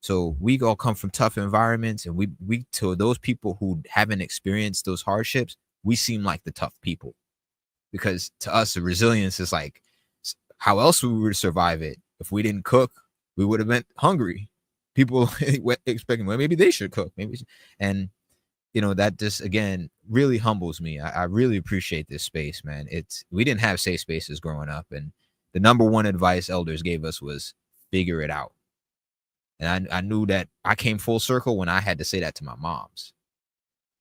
So we all come from tough environments, and we to those people who haven't experienced those hardships, we seem like the tough people. Because to us, the resilience is like, how else we would survive it? If we didn't cook, we would have been hungry. People expecting, well, maybe they should cook. And that just, again, really humbles me. I really appreciate this space, man. We didn't have safe spaces growing up. And the number one advice elders gave us was figure it out. And I knew that I came full circle when I had to say that to my moms.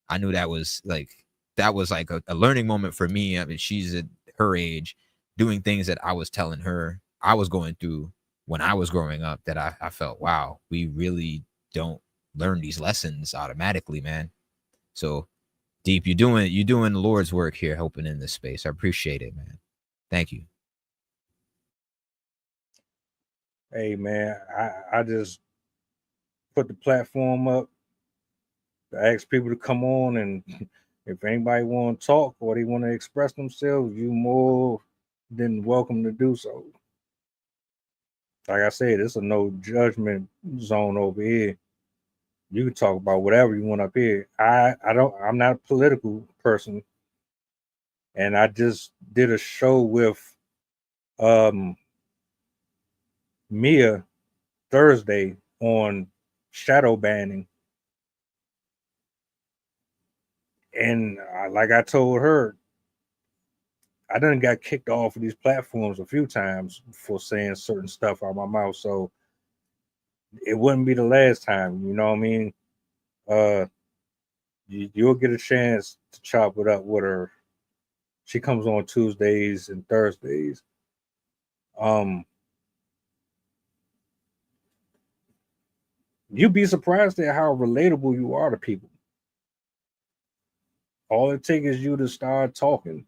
I knew that was like a learning moment for me. I mean, she's at her age doing things that I was telling her I was going through when I was growing up, that I felt, wow, we really don't learn these lessons automatically, man. So Deep, you're doing the Lord's work here, helping in this space. I appreciate it, man. Thank you. Hey, man, I just put the platform up to ask people to come on, and if anybody want to talk or they want to express themselves, you more than welcome to do so. Like I said, it's a no judgment zone over here. You can talk about whatever you want up here. I'm not a political person, and I just did a show with Mia Thursday on shadow banning, and like I told her, I done got kicked off of these platforms a few times for saying certain stuff out my mouth, so it wouldn't be the last time. You know what I mean? Uh, you'll get a chance to chop it up with her. She comes on Tuesdays and Thursdays. Um, you'd be surprised at how relatable you are to people. All it takes is you to start talking.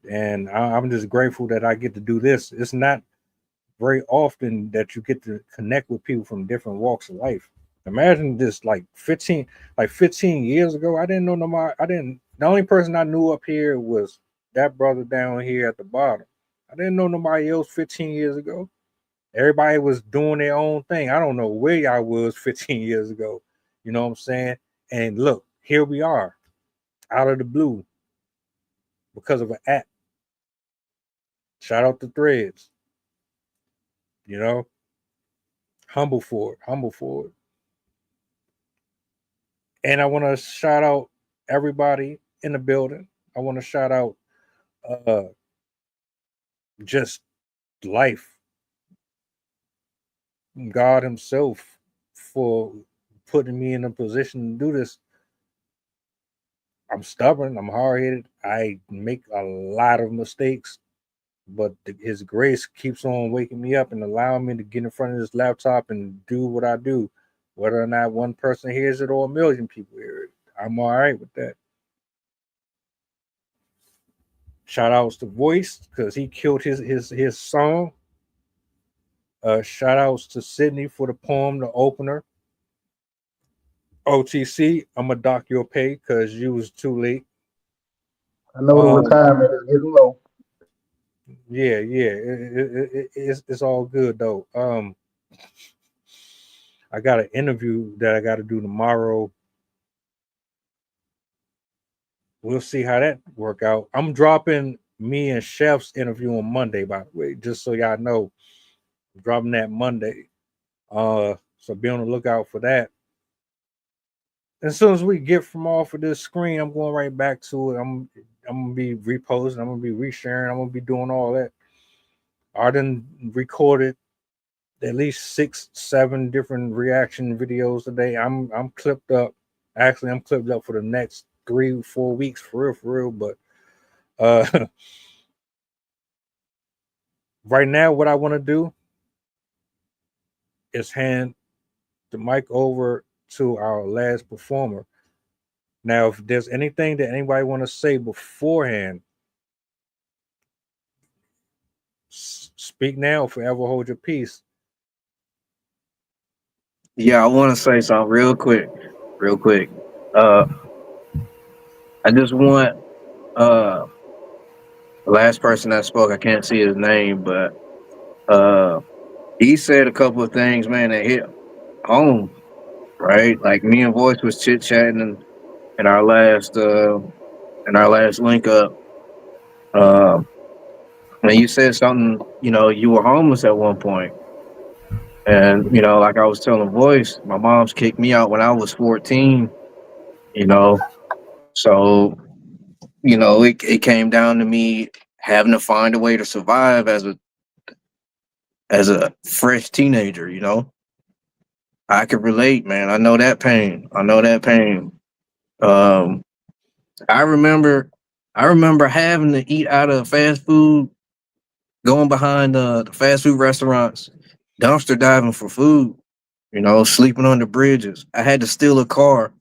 And I'm just grateful that I get to do this. It's not very often that you get to connect with people from different walks of life. Imagine this, like 15 years ago, I didn't know nobody. The only person I knew up here was that brother down here at the bottom. I didn't know nobody else 15 years ago. Everybody was doing their own thing. I don't know where y'all was 15 years ago. You know what I'm saying? And look, here we are, out of the blue, because of an app. Shout out to Threads. You know, humble for it. And I want to shout out everybody in the building. I want to shout out uh just life, God himself, for putting me in a position to do this. I'm stubborn, I'm hard-headed, I make a lot of mistakes, but his grace keeps on waking me up and allowing me to get in front of this laptop and do what I do. Whether or not one person hears it or a million people hear it, I'm all right with that. Shout outs to Voice, because he killed his song. Shout outs to Sydney for the poem, the opener. OTC, I'm gonna dock your pay because you was too late. I know the retirement is getting low. Yeah, it's all good though. I got an interview that I got to do tomorrow. We'll see how that work out. I'm dropping me and Chef's interview on Monday, by the way, just so y'all know. I'm dropping that Monday. So be on the lookout for that. As soon as we get from off of this screen, I'm going right back to it. I'm gonna be reposting. I'm gonna be resharing. I'm gonna be doing all that. I done recorded at least 6-7 different reaction videos today. I'm clipped up. Actually, I'm clipped up for the next 3-4 weeks for real. But right now, what I want to do is hand the mic over to our last performer. Now, if there's anything that anybody want to say beforehand, speak now, forever hold your peace. Yeah, I want to say something real quick. I just want the last person that spoke, I can't see his name, but he said a couple of things, man, that hit home, right? Like me and Voice was chit chatting in our last link up. And you said something, you were homeless at one point. And, like I was telling Voice, my mom's kicked me out when I was 14, you know. So, it came down to me having to find a way to survive as a fresh teenager, I could relate, man. I know that pain. I remember having to eat out of fast food, going behind the fast food restaurants, dumpster diving for food, sleeping under bridges. I had to steal a car.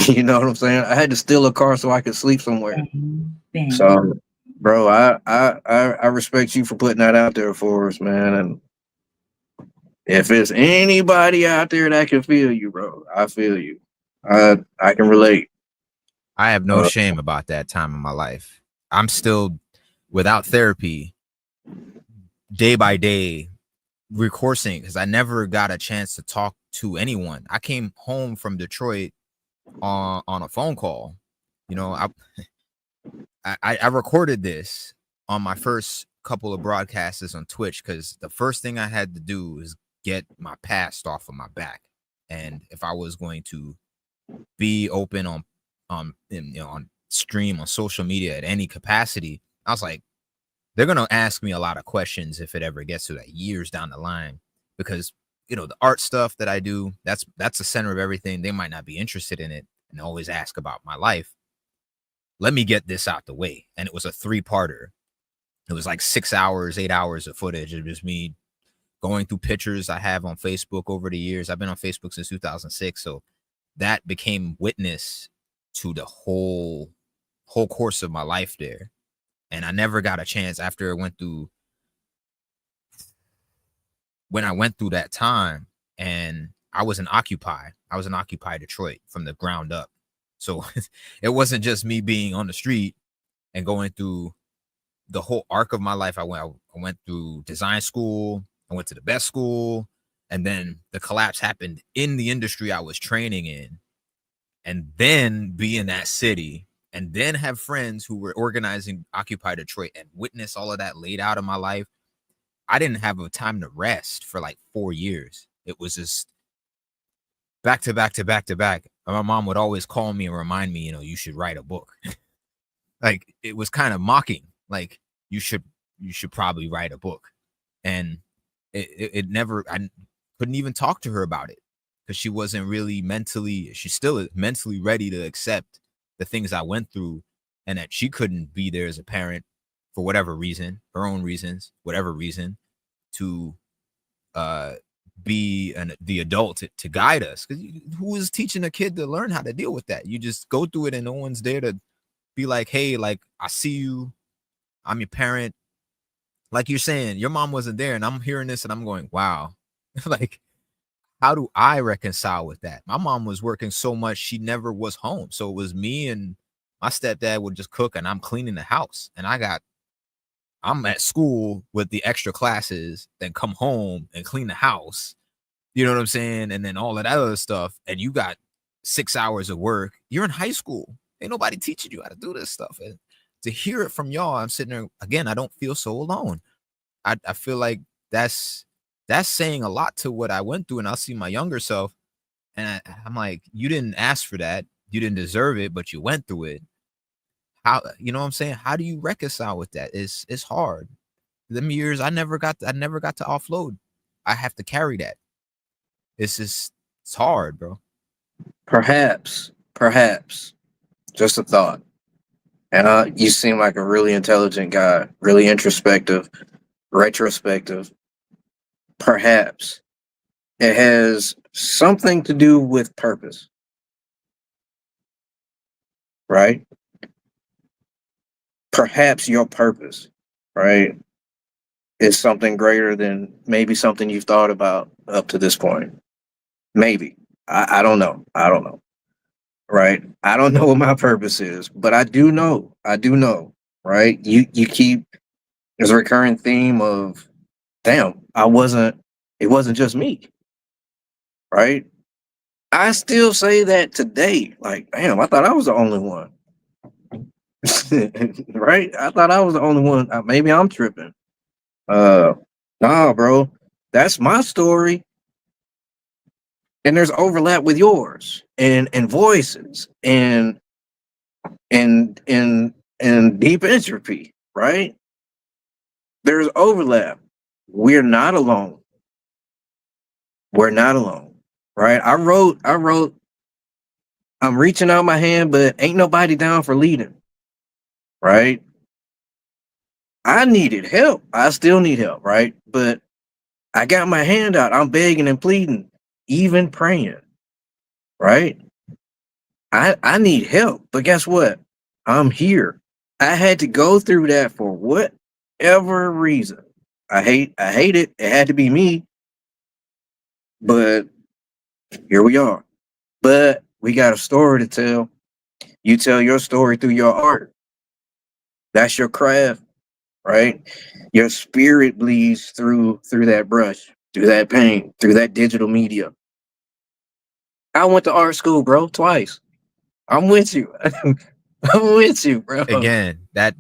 You know what I'm saying? I had to steal a car so I could sleep somewhere. Bang. So, bro, I respect you for putting that out there for us, man. And if it's anybody out there that can feel you, bro, I feel you. I can relate. I have no shame about that time in my life. I'm still without therapy, day by day, recoursing because I never got a chance to talk to anyone. I came home from Detroit on a phone call. I recorded this on my first couple of broadcasters on Twitch because the first thing I had to do is get my past off of my back. And if I was going to be open on on stream, on social media at any capacity, I was like, they're gonna ask me a lot of questions if it ever gets to that years down the line, because the art stuff that I do, that's the center of everything. They might not be interested in it and always ask about my life. Let me get this out the way. And it was a 3-parter. It was like 6 hours, 8 hours of footage. It was me going through pictures I have on Facebook over the years. I've been on Facebook since 2006, so that became witness to the whole course of my life there. And I never got a chance after I went through that time, and I was in Occupy Detroit from the ground up. So it wasn't just me being on the street and going through the whole arc of my life. I went through design school, I went to the best school, and then the collapse happened in the industry I was training in, and then be in that city, and then have friends who were organizing Occupy Detroit and witness all of that laid out in my life. I didn't have a time to rest for like 4 years. It was just back to back to back to back. My mom would always call me and remind me, you should write a book. Like, it was kind of mocking. Like, you should probably write a book. And it never, I couldn't even talk to her about it because she wasn't really she's still mentally ready to accept the things I went through, and that she couldn't be there as a parent for whatever reason, her own reasons, whatever reason, to be the adult to guide us. Because who is teaching a kid to learn how to deal with that? You just go through it and no one's there to be like, hey, like, I see you, I'm your parent. Like you're saying, your mom wasn't there, and I'm hearing this and I'm going, wow. Like, how do I reconcile with that? My mom was working so much, she never was home. So it was me and my stepdad would just cook, and I'm cleaning the house. And I'm at school with the extra classes, then come home and clean the house. You know what I'm saying? And then all of that other stuff. And you got 6 hours of work. You're in high school. Ain't nobody teaching you how to do this stuff. And to hear it from y'all, I'm sitting there again, I don't feel so alone. I feel like that's saying a lot to what I went through. And I'll see my younger self, and I'm like, you didn't ask for that. You didn't deserve it, but you went through it. How, you know what I'm saying? How do you reconcile with that? It's hard. Them years I never got to offload. I have to carry that. It's hard, bro. Perhaps, just a thought. And you seem like a really intelligent guy, really introspective, retrospective. Perhaps it has something to do with purpose, right? Perhaps your purpose, right, is something greater than maybe something you've thought about up to this point. Maybe. I don't know. Right? I don't know what my purpose is, but I do know, right? You keep, there's a recurring theme of, damn, it wasn't just me, right? I still say that today. Like, damn, I thought I was the only one. Right? I thought I was the only one. Maybe I'm tripping. Nah, bro. That's my story. And there's overlap with yours and voices and deep entropy, right? There's overlap. We're not alone. Right? I wrote, I'm reaching out my hand, but ain't nobody down for leading. Right? I needed help. I still need help, right? But I got my hand out. I'm begging and pleading, even praying. Right? I need help. But guess what? I'm here. I had to go through that for whatever reason. I hate it. It had to be me. But here we are. But we got a story to tell. You tell your story through your art. That's your craft, right? Your spirit bleeds through that brush, through that paint, through that digital media. I went to art school, bro, twice. I'm with you. I'm with you, bro. Again, that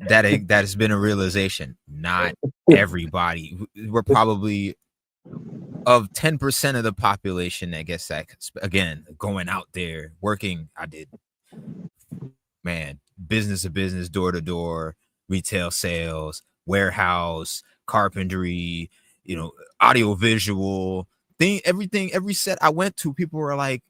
has been a realization. Not everybody. We're probably of 10% of the population that gets that. Again, going out there working, I did, man, business to business, door to door, retail sales, warehouse, carpentry, audio visual thing, everything, every set I went to, people were like,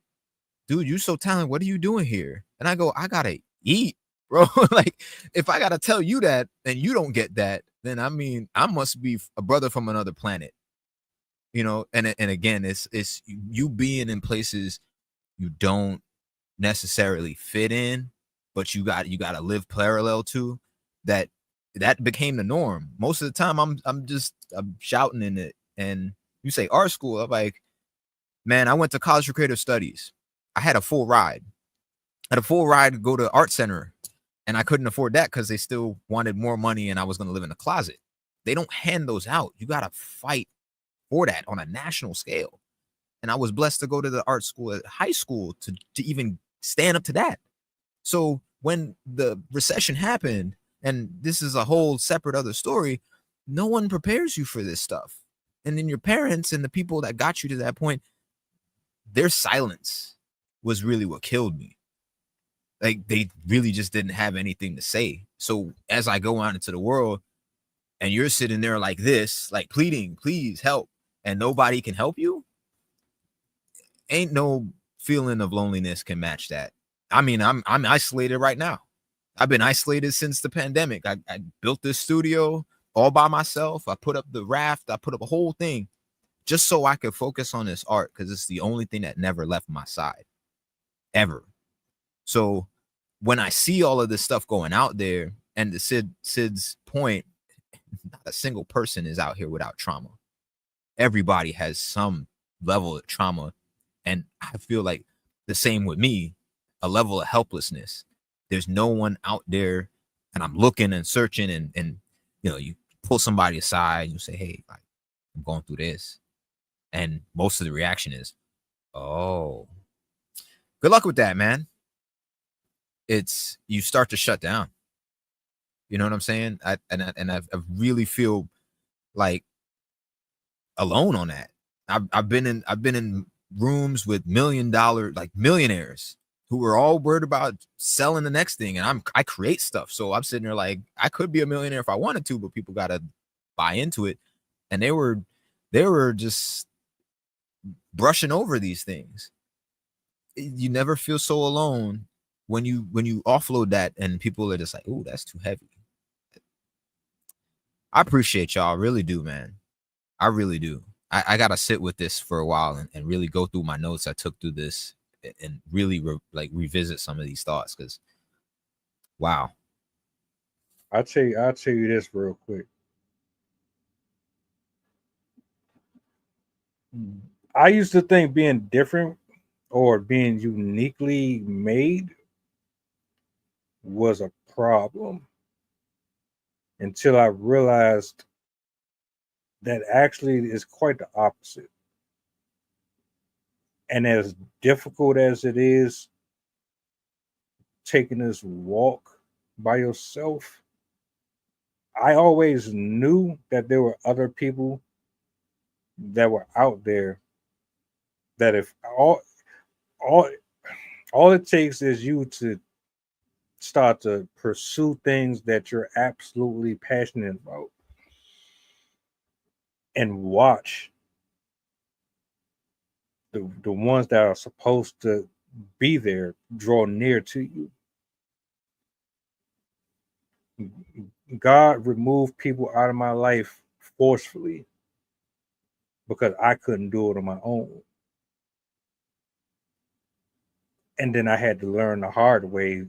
dude, you so talented. What are you doing here? And I go, I gotta eat, bro. Like, if I gotta tell you that and you don't get that, then I mean, I must be a brother from another planet. And again, it's you being in places you don't necessarily fit in, but you got to live parallel to that. That became the norm. Most of the time I'm shouting in it. And you say art school, I'm like, man, I went to college for creative studies. I had a full ride. I had a full ride to go to art center, and I couldn't afford that because they still wanted more money and I was going to live in a closet. They don't hand those out. You got to fight for that on a national scale. And I was blessed to go to the art school at high school to even stand up to that. So when the recession happened, and this is a whole separate other story, no one prepares you for this stuff. And then your parents and the people that got you to that point, their silence was really what killed me. Like, they really just didn't have anything to say. So as I go out into the world and you're sitting there like this, like pleading, please help, and nobody can help you, ain't no feeling of loneliness can match that. I mean, I'm isolated right now. I've been isolated since the pandemic. I built this studio all by myself. I put up the raft. I put up a whole thing just so I could focus on this art, because it's the only thing that never left my side, ever. So when I see all of this stuff going out there, and to Sid's point, not a single person is out here without trauma. Everybody has some level of trauma. And I feel like the same with me, a level of helplessness. There's no one out there, and I'm looking and searching, and you pull somebody aside and you say, hey, I'm going through this. And most of the reaction is, oh, good luck with that, man. You start to shut down. You know what I'm saying? I really feel like alone on that. I've been in rooms with $1 million, like millionaires, who were all worried about selling the next thing. And I create stuff. So I'm sitting there like, I could be a millionaire if I wanted to, but people got to buy into it. And they were just brushing over these things. You never feel so alone when you offload that and people are just like, oh, that's too heavy. I appreciate y'all. I really do, man. I really do. I got to sit with this for a while and really go through my notes I took through this and really revisit some of these thoughts, because wow. I'll tell you this real quick. I used to think being different or being uniquely made was a problem, until I realized that actually is quite the opposite. And as difficult as it is taking this walk by yourself, I always knew that there were other people that were out there that if all it takes is you to start to pursue things that you're absolutely passionate about and watch the ones that are supposed to be there draw near to you. God removed people out of my life forcefully because I couldn't do it on my own. And then I had to learn the hard way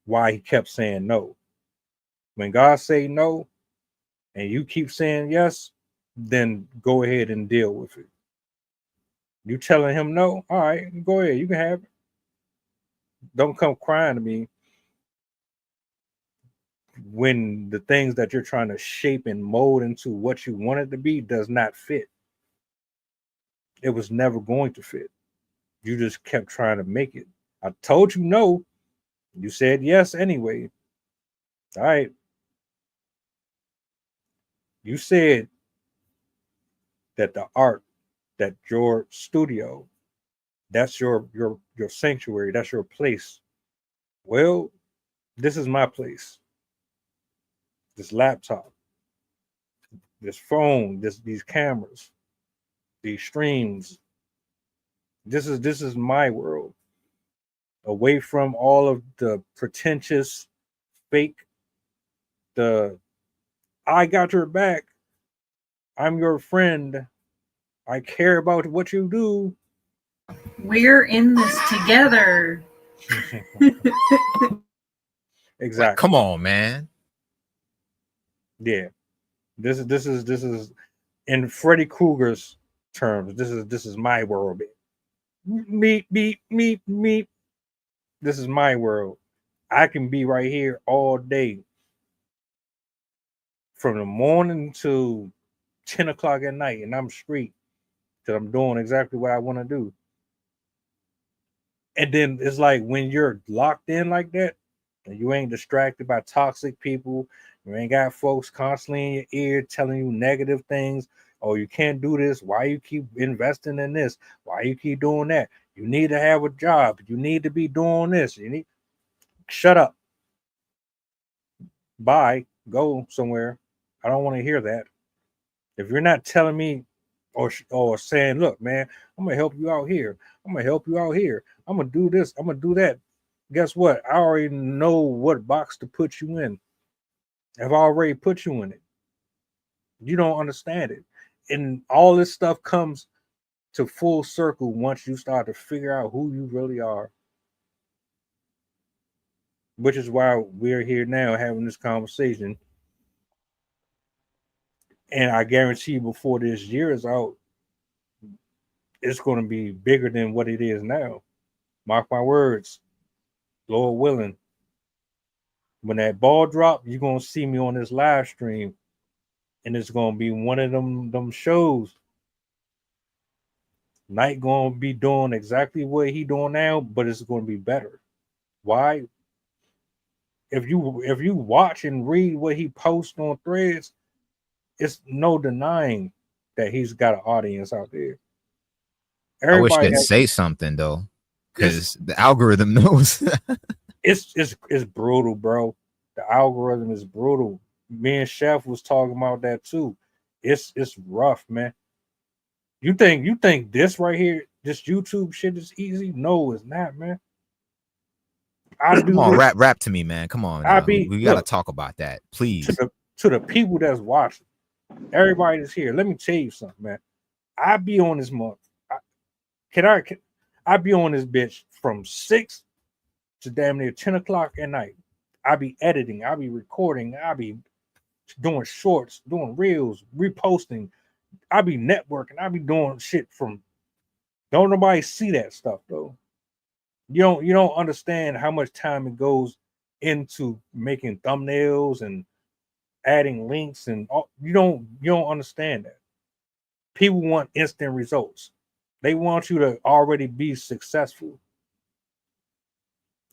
why he kept saying no. When God say no and you keep saying yes, then go ahead and deal with it. You telling him no? All right, go ahead. You can have it. Don't come crying to me when the things that you're trying to shape and mold into what you want it to be does not fit. It was never going to fit. You just kept trying to make it. I told you no. You said yes anyway. All right. You said that the art, that your studio, that's your sanctuary, that's your place. Well, this is my place. This laptop, this phone, these cameras, these streams. This is my world. Away from all of the pretentious, fake, the I got your back. I'm your friend. I care about what you do. We're in this together. Exactly. Like, come on, man. Yeah. This is in Freddy Krueger's terms. This is my world. Meet. This is my world. I can be right here all day. From the morning to 10 o'clock at night, and I'm straight. That I'm doing exactly what I want to do. And then it's like when you're locked in like that, and you ain't distracted by toxic people, you ain't got folks constantly in your ear telling you negative things. Oh, you can't do this. Why you keep investing in this? Why you keep doing that? You need to have a job. You need to be doing this. You need shut up. Bye. Go somewhere. I don't want to hear that. If you're not telling me or saying, look, man, I'm gonna help you out here. I'm gonna help you out here. I'm gonna do this. I'm gonna do that. Guess what? I already know what box to put you in. I've already put you in it. You don't understand it. And all this stuff comes to full circle once you start to figure out who you really are. Which is why we're here now having this conversation. And I guarantee you before this year is out, it's going to be bigger than what it is now. Mark my words, Lord willing. When that ball drop, you're gonna see me on this live stream, and it's gonna be one of them shows. Knight gonna be doing exactly what he doing now, but it's gonna be better. Why? If you watch and read what he posts on threads, it's no denying that he's got an audience out there. I wish Everybody they'd has, say something though, because the algorithm knows. it's brutal, bro. The algorithm is brutal. Me and Chef was talking about that too. It's rough, man. You think this right here, this YouTube shit is easy? No, it's not, man. I Come do on, this. rap to me, man. Come on, I now. be We gotta look talk about that, please. to the people that's watching, everybody that's here. Let me tell you something, man. I be on this month. I be on this bitch from 6 to damn near 10 o'clock at night. I be editing, I be recording, I be doing shorts, doing reels, reposting, I be networking, I be doing shit from don't nobody see that stuff though. You don't understand how much time it goes into making thumbnails and adding links and all, you don't understand that. People want instant results. They want you to already be successful.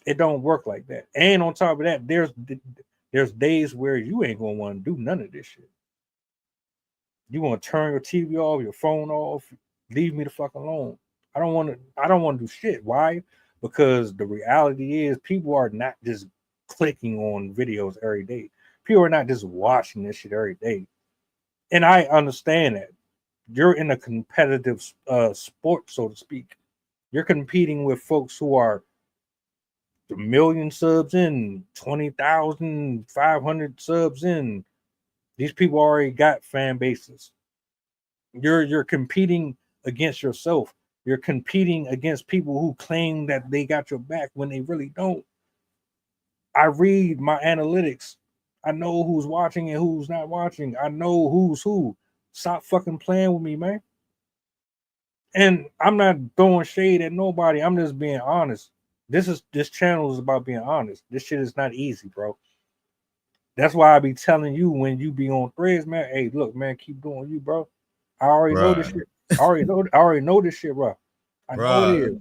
It don't work like that. And on top of that, there's days where you ain't gonna want to do none of this shit. You want to turn your TV off, your phone off, leave me the fuck alone. I don't want to do shit. Why? Because the reality is people are not just clicking on videos every day. People are not just watching this shit every day. And I understand that. You're in a competitive sport, so to speak. You're competing with folks who are a million subs in, 20,500 subs in. These people already got fan bases. You're competing against yourself. You're competing against people who claim that they got your back when they really don't. I read my analytics. I know who's watching and who's not watching. I know who's who. Stop fucking playing with me, man. And I'm not throwing shade at nobody. I'm just being honest. This channel is about being honest. This shit is not easy, bro. That's why I be telling you when you be on threads, man. Hey, look, man, keep doing you, bro. I already know this shit. I already know this shit, bro. I know it is.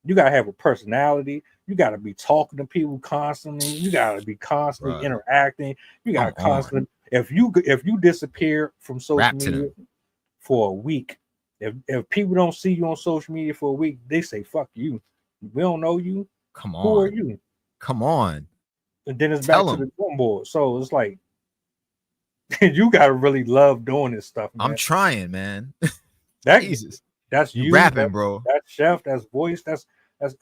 You gotta have a personality. You gotta be talking to people constantly. You gotta be constantly Bruh. interacting. You gotta Come on. constantly. If you disappear from social Rap to media them. for a week, if people don't see you on social media for a week, they say fuck you. We don't know you. Come Who are on. you? Come on. And then it's Tell back to the them. drum board. So it's like you gotta really love doing this stuff, man. I'm trying, man. That Jesus. that's You you. rapping, bro. That's Chef. That's Voice. That's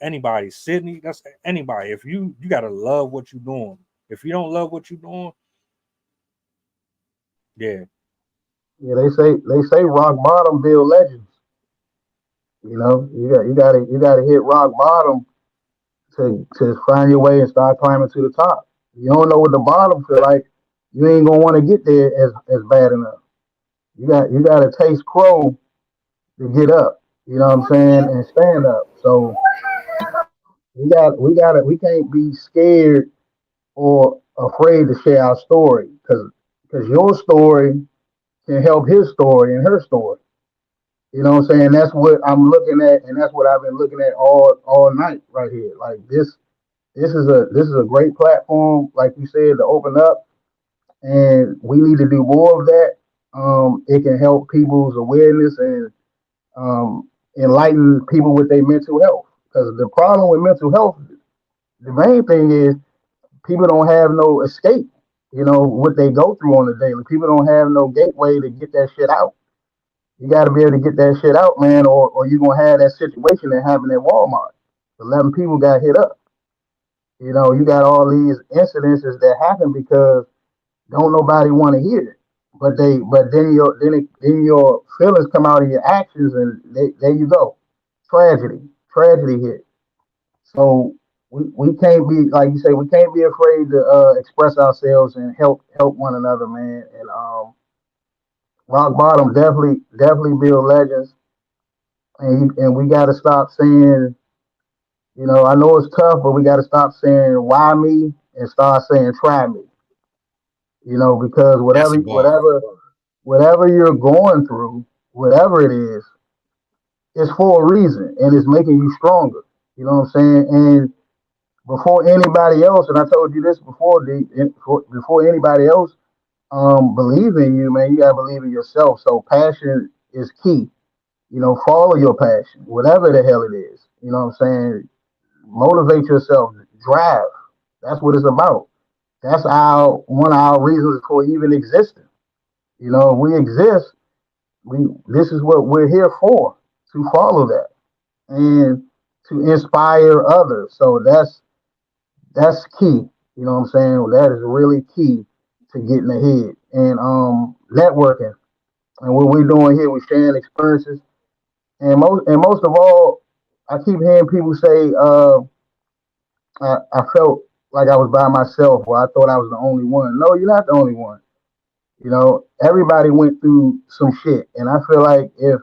anybody. Sydney. That's anybody. If you gotta love what you're doing. If you don't love what you're doing, yeah, Yeah, they say rock bottom build legends. You know, you gotta hit rock bottom to find your way and start climbing to the top. You don't know what the bottom feel like, you ain't gonna want to get there as bad enough. You gotta taste crow to get up. You know what I'm saying? And stand up. So we can't be scared or afraid to share our story because your story can help his story and her story. You know what I'm saying? That's what I'm looking at, and that's what I've been looking at all night right here. Like this is a great platform, like you said, to open up, and we need to do more of that. It can help people's awareness and enlighten people with their mental health. Because the problem with mental health, the main thing is people don't have no escape. You know what they go through on the daily. People don't have no gateway to get that shit out. You got to be able to get that shit out, man, or you're gonna have that situation that happened at Walmart. 11 people got hit up. You know, you got all these incidences that happen because don't nobody want to hear it. But then your feelings come out of your actions, and there you go, tragedy hit. So we can't be like you say, we can't be afraid to express ourselves and help one another, man. And rock bottom definitely build legends, and we got to stop saying, you know, I know it's tough, but we got to stop saying why me and start saying try me. You know, because That's a bar. whatever you're going through, whatever it is, it's for a reason, and it's making you stronger. You know what I'm saying? And before anybody else, and I told you this before, before anybody else believe in you, man, you gotta believe in yourself. So passion is key. You know, follow your passion, whatever the hell it is. You know what I'm saying? Motivate yourself, drive. That's what it's about. That's our one of our reasons for even existing. You know, if we exist, we this is what we're here for, to follow that and to inspire others. So that's key. You know what I'm saying? Well, that is really key to getting ahead. And networking. And what we're doing here, we're sharing experiences. And most of all, I keep hearing people say, I felt like I was by myself, or I thought I was the only one. No, you're not the only one. You know, everybody went through some shit. And I feel like if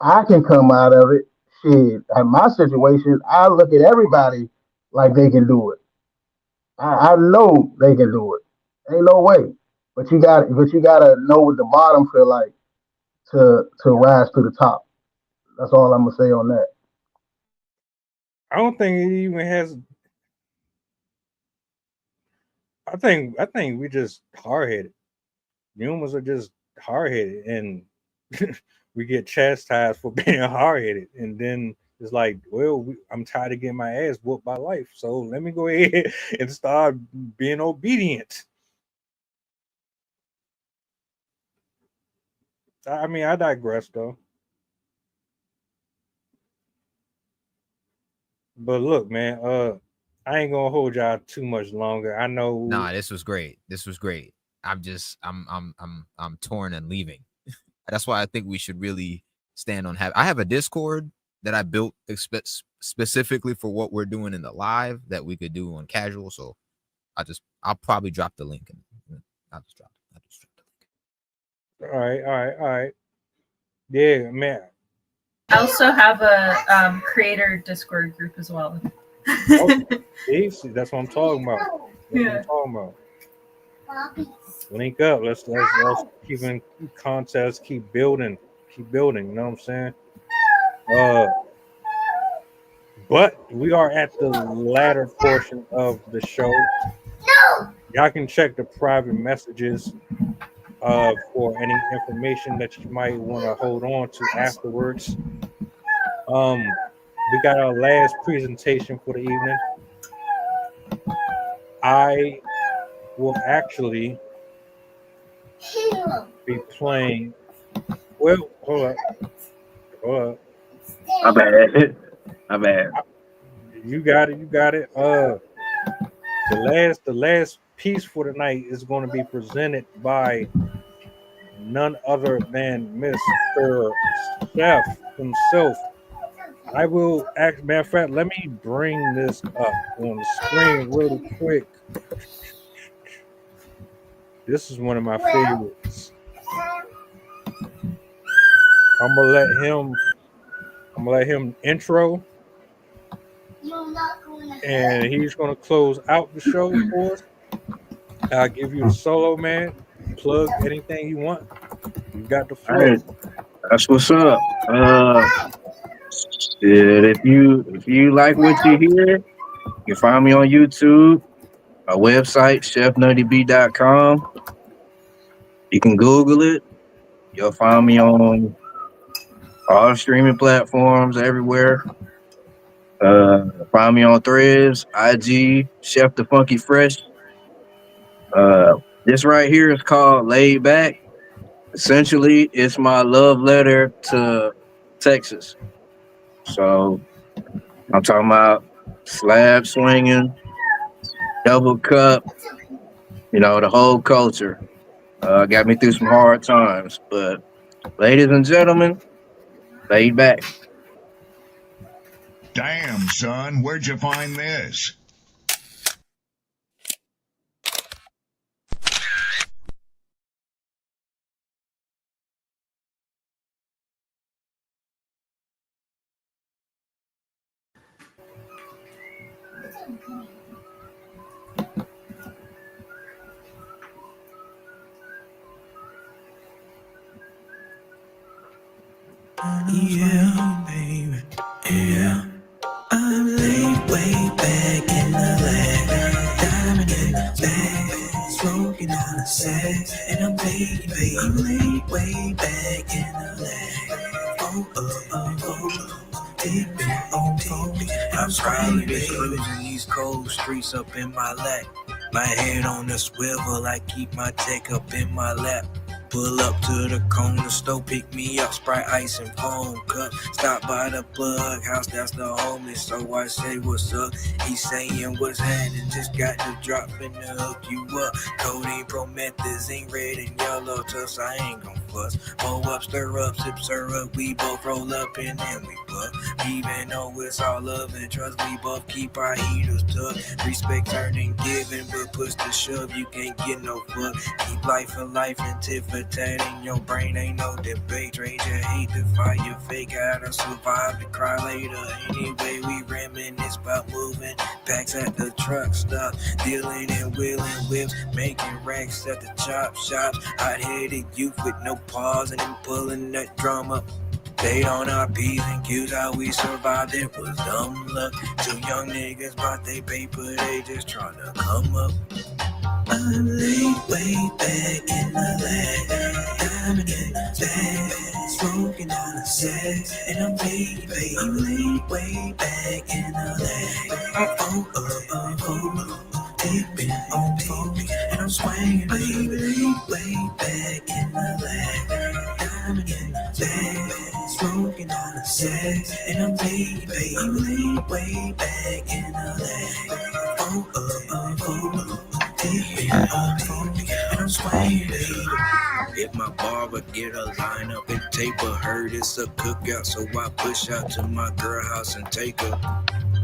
I can come out of it, shit, at my situation, I look at everybody like they can do it. I know they can do it. Ain't no way. But you gotta know what the bottom feel like to rise to the top. That's all I'm gonna say on that. I don't think it even has. I think we just hard headed. Humans are just hard headed, and we get chastised for being hard headed, and then it's like, well, I'm tired of getting my ass whooped by life, so let me go ahead and start being obedient. I mean, I digress though. But look, man, I ain't gonna hold y'all too much longer. I know. Nah, this was great. This was great. I'm torn and leaving. That's why I think we should really stand on have. I have a Discord that I built specifically for what we're doing in the live that we could do on casual. So I'll probably drop the link. I'll just drop it. I'll just drop All right, all right, all right. Yeah, man. I also have a creator Discord group as well. See, that's what I'm talking about. That's what I'm talking about. Link up. Let's keep in contest. Keep building. Keep building. You know what I'm saying? But we are at the latter portion of the show. Y'all can check the private messages for any information that you might want to hold on to afterwards. We got our last presentation for the evening. I will actually be playing. Well, hold up. My bad. My bad. You got it. You got it. The last piece for tonight is going to be presented by none other than Mr. Chef himself. I will act. Matter of fact, let me bring this up on the screen really quick. This is one of my favorites. I'm gonna let him intro, and he's gonna close out the show for us. I'll give you the solo, man. Plug anything you want. You got the floor. Hey, that's what's up. Shit, if you like what you hear, you can find me on YouTube, my website, chefnuttyb.com. You can Google it. You'll find me on all streaming platforms everywhere. Find me on Threads, IG, Chef the Funky Fresh. This right here is called Laid Back. Essentially, it's my love letter to Texas. So I'm talking about slab swinging, double cup, the whole culture. Got me through some hard times. But ladies and gentlemen, Laid Back. Damn, son, where'd you find this? Yeah, baby. Yeah. I'm laid way back in the lab, diamond in the bag, smoking on a sack, and I'm laid way back in the lab. Dipping on phone. I'm riding cruising these cold streets up in my lap. My head on the swivel, I keep my tech up in my lap. Pull up to the corner store, pick me up, Sprite, ice, and phone cup. Stop by the plug house, that's the homeless, so I say what's up. He saying what's happening, just got the drop and to hook you up. Codeine, promethazine, red and yellow, tuss, I ain't gon' fuss. Pull up, stir up, sip syrup, we both roll up and then we buck. Even though it's all love and trust, we both keep our heaters tucked. Respect turning giving, but push the shove, you can't get no fuck. Keep life for life and tit for tat in your brain, ain't no debate. Trade your hate to fire, fake gotta survive to cry later. Anyway, we reminisce about moving packs at the truck stop, dealing and wheeling whips, making racks at the chop shops. Hot-headed youth with no pause and then pulling that drum up. Stayed on our P's and Q's, how we survived, it was dumb luck. Two young niggas bought they paper, they just tryna come up. I'm laid way back in the lab, diamond in the bag, smoking on a sack, and I'm laid way back in the lab. Dipping on phone, and I'm swinging, laid way back in the lab, diamond in the bag, smoking on a sack, and I'm laid way back in the lab. And I'm swaying, if my barber get a line up and taper, heard it's a cookout, so I push out to my girl house and take her.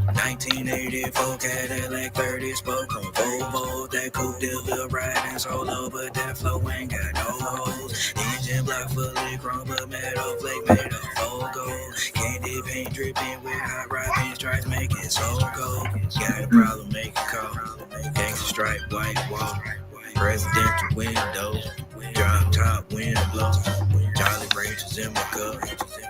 1984 Cadillac 30 spoke on Volvo, that coupe dealer riding solo, but that flow ain't got no holes. Engine block fully chrome, but metal flake made of logo. Candy paint dripping with hot rod pinstripes, make it so cold. Got a problem, make a call. Gangsta stripe, white wall. Presidential window, drop top wind blow. Jolly Ranchers in my cup,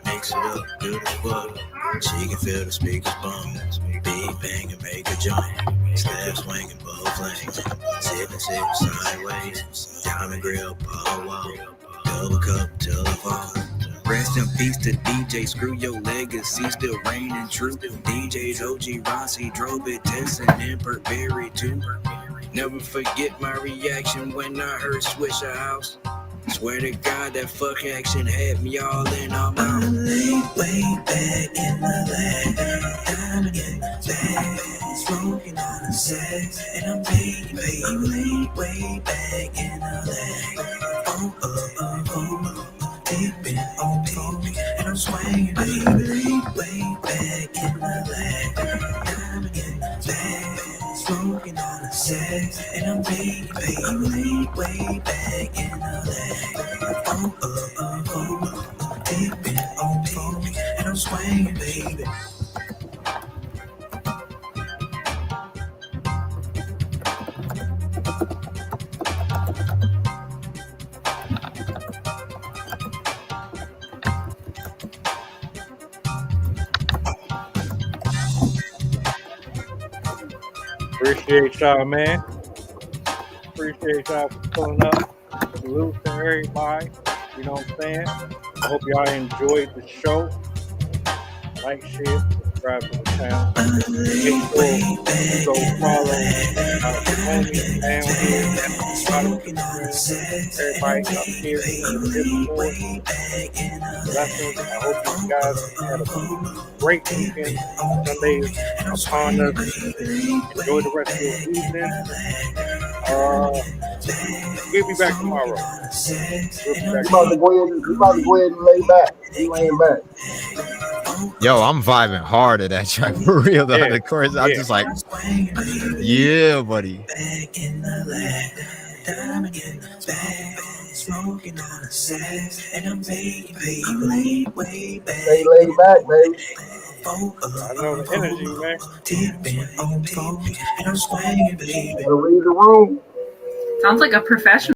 mix it up, good as fuck. She can feel the speakers bump, big bang and make a jump. Slab swinging, both flames, sipping sideways. Diamond grill, Paul Wall, double cup till I fall. Rest in peace to DJ, screw your legacy, still reigning true. DJ's OG Rossi drove it, Tessin and Burberry too. Never forget my reaction when I heard Swish a House. Swear to God that fuck action had me all in all out. Way back in the lab, diamond in bag, smoking on a sex, and I'm baby, way back in the lab. Dipping on me, and I'm swinging, baby, way back in the lab, diamond in bag, smoking on a sex, and I'm baby, way back in the lab. Dipping on me, and I'm swinging, baby. Appreciate y'all, man. Appreciate y'all for pulling up. Salute to everybody. You know what I'm saying? I hope y'all enjoyed the show. Like, share, subscribe to the channel. Make sure you go follow the homies down here. Everybody up here in the Discord. Blessings. I hope you guys had a great weekend. Sunday upon us. Enjoy the rest of your evening. We'll be back tomorrow. We about to go ahead and lay back. We laying back. Yo, I'm vibing hard at that track for real. Though. The chorus, I'm just like, yeah, buddy. Smoking on a sex, and I'm baby, way back. Stay laid back, baby. I know the energy, man. Gotta read the room. Sounds like a professional.